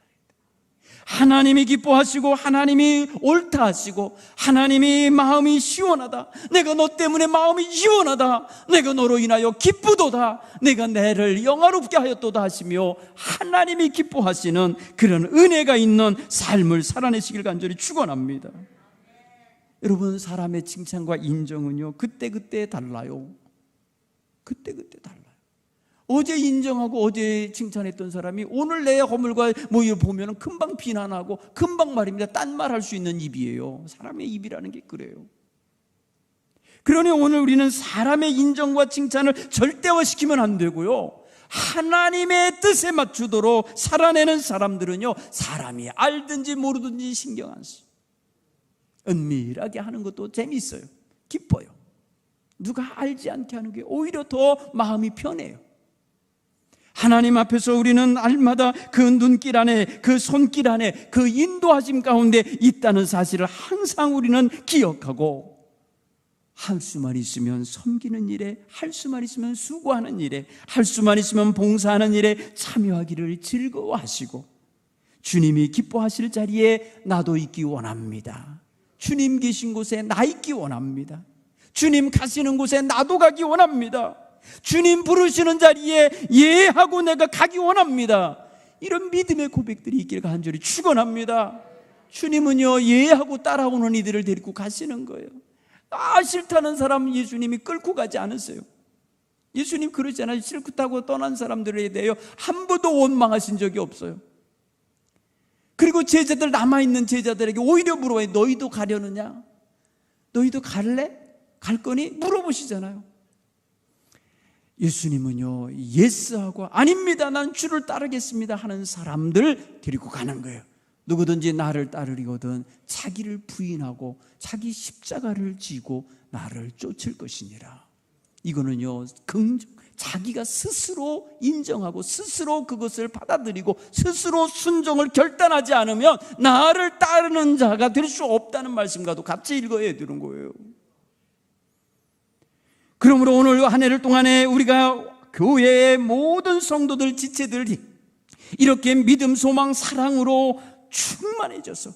하나님이 기뻐하시고 하나님이 옳다 하시고 하나님이 마음이 시원하다, 내가 너 때문에 마음이 시원하다, 내가 너로 인하여 기쁘도다, 내가 내를 영화롭게 하였도다 하시며 하나님이 기뻐하시는 그런 은혜가 있는 삶을 살아내시길 간절히 축원합니다. 여러분, 사람의 칭찬과 인정은요 그때그때 달라요. 그때그때 달라요. 어제 인정하고 어제 칭찬했던 사람이 오늘 내 허물과 보면 금방 비난하고 금방 말입니다. 딴 말 할 수 있는 입이에요. 사람의 입이라는 게 그래요. 그러니 오늘 우리는 사람의 인정과 칭찬을 절대화시키면 안 되고요, 하나님의 뜻에 맞추도록 살아내는 사람들은요 사람이 알든지 모르든지 신경 안 써요. 은밀하게 하는 것도 재미있어요. 기뻐요. 누가 알지 않게 하는 게 오히려 더 마음이 편해요. 하나님 앞에서 우리는 날마다 그 눈길 안에, 그 손길 안에, 그 인도하심 가운데 있다는 사실을 항상 우리는 기억하고, 할 수만 있으면 섬기는 일에, 할 수만 있으면 수고하는 일에, 할 수만 있으면 봉사하는 일에 참여하기를 즐거워하시고, 주님이 기뻐하실 자리에 나도 있기 원합니다. 주님 계신 곳에 나 있기 원합니다. 주님 가시는 곳에 나도 가기 원합니다. 주님 부르시는 자리에 예하고 내가 가기 원합니다. 이런 믿음의 고백들이 있기를 간절히 축원합니다. 주님은요 예하고 따라오는 이들을 데리고 가시는 거예요. 싫다는 사람 예수님이 끌고 가지 않으세요. 예수님 그러잖아요. 싫다고 떠난 사람들에 대하여 한 번도 원망하신 적이 없어요. 그리고 제자들, 남아있는 제자들에게 오히려 물어봐요. 너희도 가려느냐? 너희도 갈래? 갈 거니? 물어보시잖아요. 예수님은요 예스하고 아닙니다, 난 주를 따르겠습니다 하는 사람들 데리고 가는 거예요. 누구든지 나를 따르리거든 자기를 부인하고 자기 십자가를 지고 나를 쫓을 것이니라. 이거는요 자기가 스스로 인정하고 스스로 그것을 받아들이고 스스로 순종을 결단하지 않으면 나를 따르는 자가 될 수 없다는 말씀과도 같이 읽어야 되는 거예요. 그러므로 오늘 한 해를 동안에 우리가 교회의 모든 성도들, 지체들이 이렇게 믿음, 소망, 사랑으로 충만해져서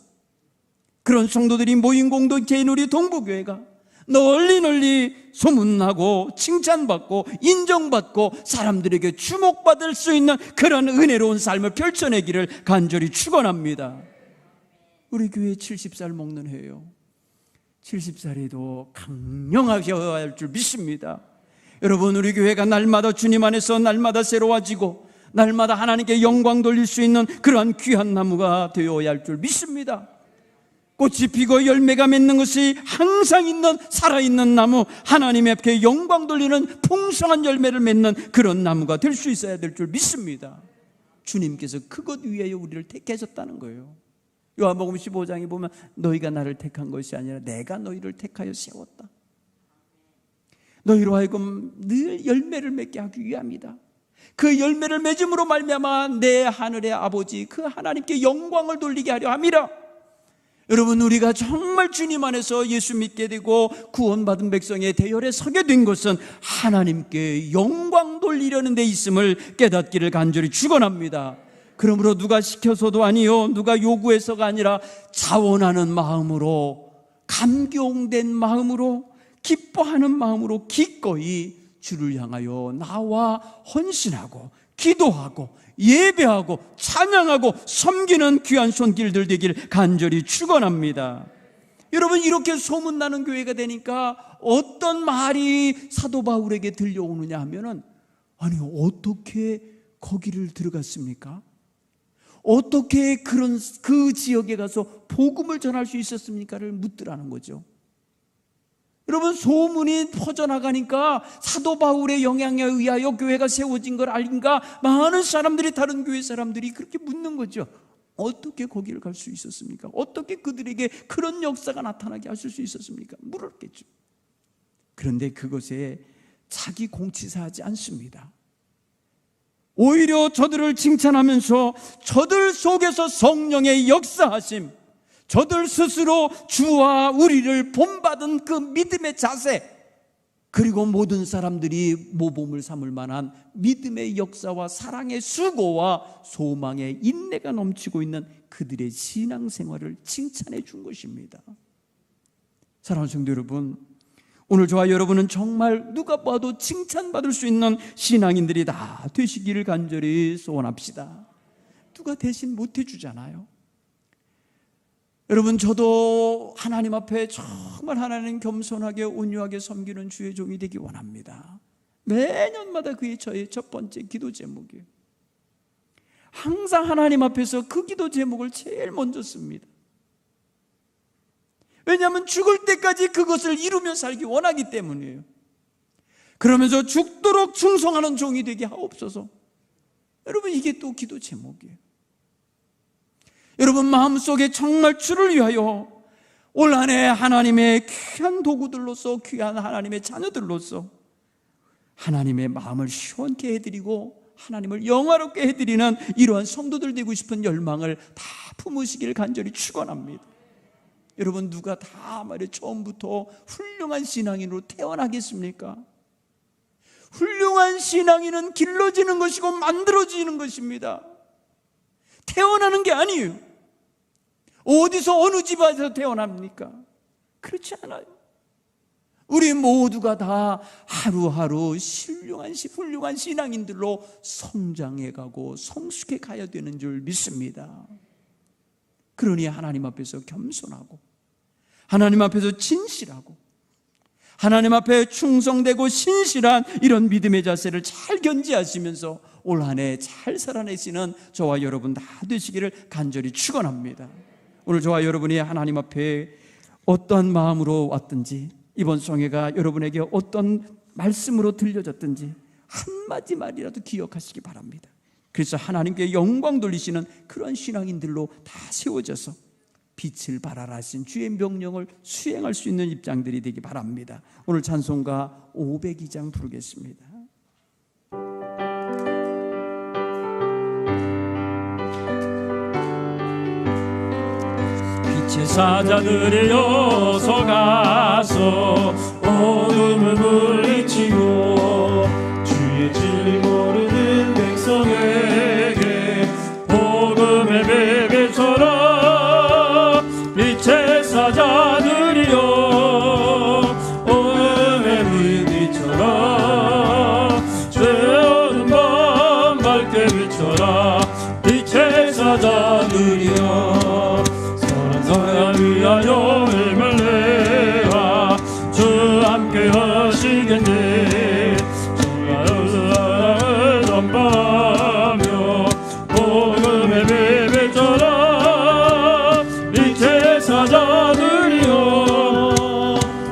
그런 성도들이 모인 공동체인 우리 동부교회가 널리 소문나고 칭찬받고 인정받고 사람들에게 주목받을 수 있는 그런 은혜로운 삶을 펼쳐내기를 간절히 축원합니다. 우리 교회 70살 먹는 해예요. 70살에도 강령하셔야 할 줄 믿습니다. 여러분, 우리 교회가 날마다 주님 안에서 날마다 새로워지고 날마다 하나님께 영광 돌릴 수 있는 그러한 귀한 나무가 되어야 할 줄 믿습니다. 꽃이 피고 열매가 맺는 것이 항상 있는 살아있는 나무, 하나님 앞에 영광 돌리는 풍성한 열매를 맺는 그런 나무가 될 수 있어야 될 줄 믿습니다. 주님께서 그것 위에 우리를 택하셨다는 거예요. 요한복음 15장에 보면 너희가 나를 택한 것이 아니라 내가 너희를 택하여 세웠다. 너희로 하여금 늘 열매를 맺게 하기 위함이다. 그 열매를 맺음으로 말미암아 내 하늘의 아버지 그 하나님께 영광을 돌리게 하려 함이라. 여러분, 우리가 정말 주님 안에서 예수 믿게 되고 구원받은 백성의 대열에 서게 된 것은 하나님께 영광 돌리려는 데 있음을 깨닫기를 간절히 축원합니다. 그러므로 누가 시켜서도 아니요, 누가 요구해서가 아니라 자원하는 마음으로, 감격된 마음으로, 기뻐하는 마음으로 기꺼이 주를 향하여 나와 헌신하고 기도하고 예배하고 찬양하고 섬기는 귀한 손길들 되길 간절히 축원합니다. 여러분, 이렇게 소문나는 교회가 되니까 어떤 말이 사도 바울에게 들려오느냐 하면은, 아니 어떻게 거기를 들어갔습니까? 어떻게 그 지역에 가서 복음을 전할 수 있었습니까를 묻더라는 거죠. 여러분, 소문이 퍼져나가니까 사도 바울의 영향에 의하여 교회가 세워진 걸 알니까 많은 사람들이, 다른 교회 사람들이 그렇게 묻는 거죠. 어떻게 거기를 갈 수 있었습니까? 어떻게 그들에게 그런 역사가 나타나게 하실 수 있었습니까? 물었겠죠. 그런데 그것에 자기 공치사하지 않습니다. 오히려 저들을 칭찬하면서 저들 속에서 성령의 역사하심, 저들 스스로 주와 우리를 본받은 그 믿음의 자세, 그리고 모든 사람들이 모범을 삼을 만한 믿음의 역사와 사랑의 수고와 소망의 인내가 넘치고 있는 그들의 신앙생활을 칭찬해 준 것입니다. 사랑하는 성도 여러분, 오늘 저와 여러분은 정말 누가 봐도 칭찬받을 수 있는 신앙인들이 다 되시기를 간절히 소원합시다. 누가 대신 못해 주잖아요. 여러분, 저도 하나님 앞에 정말 하나님 겸손하게 온유하게 섬기는 주의 종이 되기 원합니다. 매년마다 그게 저의 첫 번째 기도 제목이에요. 항상 하나님 앞에서 그 기도 제목을 제일 먼저 씁니다. 왜냐하면 죽을 때까지 그것을 이루며 살기 원하기 때문이에요. 그러면서 죽도록 충성하는 종이 되게 하옵소서. 여러분, 이게 또 기도 제목이에요. 여러분, 마음속에 정말 주를 위하여 올 한 해 하나님의 귀한 도구들로서, 귀한 하나님의 자녀들로서 하나님의 마음을 시원케 해드리고 하나님을 영화롭게 해드리는 이러한 성도들 되고 싶은 열망을 다 품으시길 간절히 축원합니다. 여러분, 누가 다 말해 처음부터 훌륭한 신앙인으로 태어나겠습니까? 훌륭한 신앙인은 길러지는 것이고 만들어지는 것입니다. 태어나는 게 아니에요. 어디서 어느 집안에서 태어납니까? 그렇지 않아요. 우리 모두가 다 하루하루 훌륭한 신앙인들로 성장해가고 성숙해 가야 되는 줄 믿습니다. 그러니 하나님 앞에서 겸손하고, 하나님 앞에서 진실하고, 하나님 앞에 충성되고 신실한 이런 믿음의 자세를 잘 견지하시면서 올 한 해 잘 살아내시는 저와 여러분 다 되시기를 간절히 축원합니다. 오늘 저와 여러분이 하나님 앞에 어떠한 마음으로 왔든지, 이번 성회가 여러분에게 어떤 말씀으로 들려졌든지 한마디 말이라도 기억하시기 바랍니다. 그래서 하나님께 영광 돌리시는 그런 신앙인들로 다 세워져서 빛을 발하라 하신 주의 명령을 수행할 수 있는 입장들이 되기 바랍니다. 오늘 찬송가 502장 부르겠습니다. 빛의 사자들이여 서가서 어둠을 물리치고 주의 진리 모르는 백성에게 복음의 베베처럼 빛의 사자들이여 어둠의 빛처럼 죄어둔 밤 밝게 비춰라. 빛의 사자들이여 서야 위하여 힘을 내라. 주 함께 하시겠네. 주가 사랑을 전파하며 복음의 비비처럼 빛의 사자들이여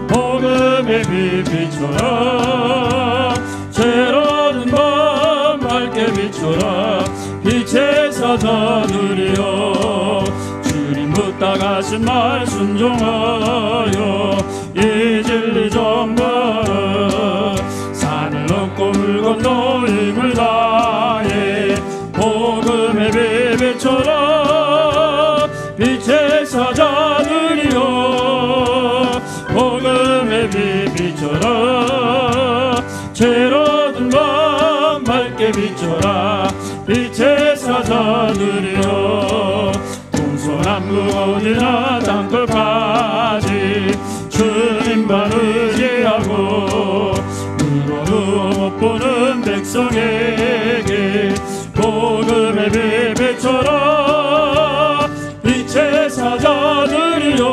복음의 비비처럼 죄로는 밤 밝게 비춰라. 빛의 사자들이여 따가신 말 순종하여 이 진리 전파를 산을 넘고 물 건너 힘을 다해 복음의 비비처럼 빛의 사자들이여 복음의 비비처럼 죄로든 밤 밝게 비춰라. 빛의 사자들이여 동서남북 어디나 땅끝까지 주님만 의지하고 눈으로 못 보는 백성에게 복음의 비비처럼 빛의 사자들이여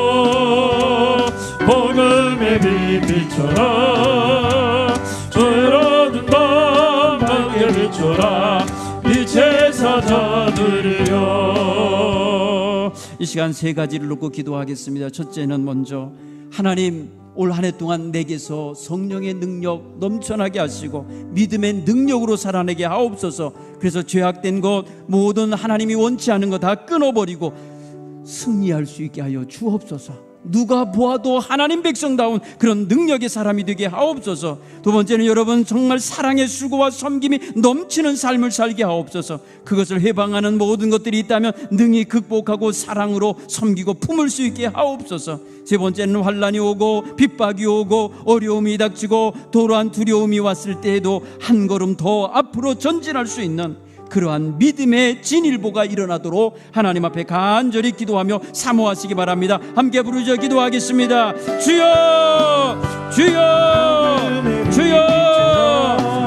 비춰라 외로운 밤 밝게 비춰라 빛의 사자들이여. 이 시간 세 가지를 놓고 기도하겠습니다. 첫째는 먼저 하나님 올 한 해 동안 내게서 성령의 능력 넘쳐나게 하시고 믿음의 능력으로 살아내게 하옵소서. 그래서 죄악된 것 모든 하나님이 원치 않은 것 다 끊어버리고 승리할 수 있게 하여 주옵소서. 누가 보아도 하나님 백성다운 그런 능력의 사람이 되게 하옵소서. 두 번째는 여러분 정말 사랑의 수고와 섬김이 넘치는 삶을 살게 하옵소서. 그것을 해방하는 모든 것들이 있다면 능히 극복하고 사랑으로 섬기고 품을 수 있게 하옵소서. 세 번째는 환난이 오고 핍박이 오고 어려움이 닥치고 도로한 두려움이 왔을 때에도 한 걸음 더 앞으로 전진할 수 있는 그러한 믿음의 진일보가 일어나도록 하나님 앞에 간절히 기도하며 사모하시기 바랍니다. 함께 부르짖어 기도하겠습니다. 주여 주여 주여.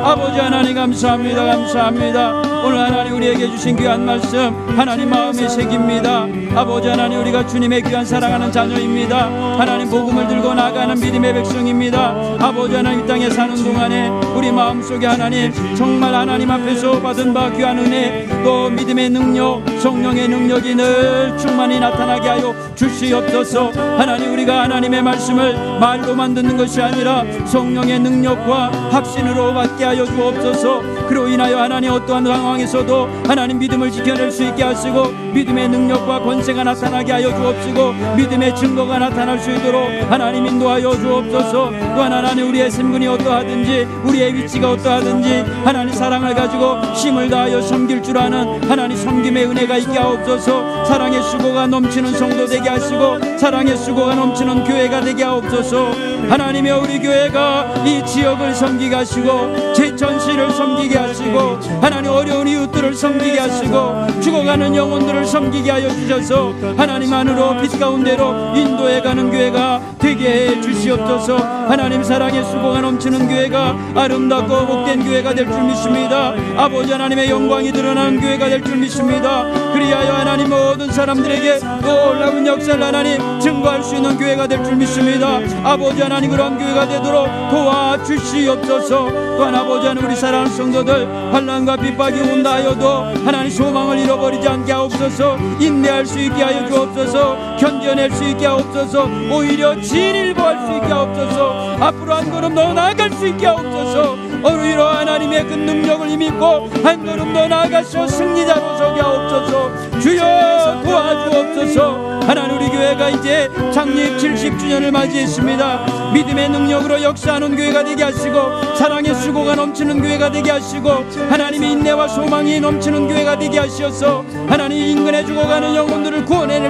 아버지 하나님 감사합니다. 감사합니다. 오늘 하나님 우리에게 주신 귀한 말씀 하나님 마음에 새깁니다. 아버지 하나님 우리가 주님의 귀한 사랑하는 자녀입니다. 하나님 복음을 들고 나가는 믿음의 백성입니다. 아버지 하나님 이 땅에 사는 동안에 우리 마음속에 하나님 정말 하나님 앞에서 받은 바 귀한 은혜 또 믿음의 능력 성령의 능력이 늘 충만히 나타나게 하여 주시옵소서. 하나님 우리가 하나님의 말씀을 말로만 듣는 것이 아니라 성령의 능력과 확신으로 받게 하여 주옵소서. 그로 인하여 하나님 어떠한 상황에서도 하나님 믿음을 지켜낼 수 있게 하시고 믿음의 능력과 권세가 나타나게 하여 주옵시고 믿음의 증거가 나타날 수 있도록 하나님 인도하여 주옵소서. 또한 하나님 우리의 생분이 어떠하든지 우리의 위치가 어떠하든지 하나님 사랑을 가지고 힘을 다하여 섬길 줄 아는 하나님 섬김의 은혜가 있게 하옵소서. 사랑의 수고가 넘치는 성도 되게 하시고 사랑의 수고가 넘치는 교회가 되게 하옵소서. 하나님의 우리 교회가 이 지역을 섬기게 하시고 제천시를 섬기게 하시고 하나님 어려운 이웃들을 섬기게 하시고 죽어가는 영혼들을 섬기게 하여 주셔서 하나님 안으로 빛 가운데로 인도해가는 교회가 되게 해 주시옵소서. 하나님 사랑의 수고가 넘치는 교회가 아름답고 복된 교회가 될 줄 믿습니다. 아버지 하나님의 영광이 드러나는 교회가 될 줄 믿습니다. 그리하여 하나님 모든 사람들에게 놀라운 역사를 하나님 증거할 수 있는 교회가 될 줄 믿습니다. 아버지 하나님 그런 교회가 되도록 도와주시옵소서. 또한 아버지 하나님 우리 사랑하는 성도들 환난과 핍박이 온다 하여도 하나님 소망을 잃어버리지 않게 하옵소서. 인내할 수 있게 하여 주옵소서. 견뎌낼 수 있게 하옵소서. 오히려 진일보할 수 있게 하옵소서. 앞으로 한 걸음 더 나아갈 수 있게 하옵소서. 오히려 하나님의 그 능력을 힘입고 한 걸음 더 나아가서 승리자로 서게 하옵소서. 주여 도와주옵소서. 하나님 우리 교회가 이제 창립 70주년을 맞이했습니다. 믿음의 능력으로 역사하는 교회가 되게 하시고 사랑의 수고가 넘치는 교회가 되게 하시고 하나님의 인내와 소망이 넘치는 교회가 되게 하시어서 하나님 인근에 죽어가는 영혼들을 구원해낼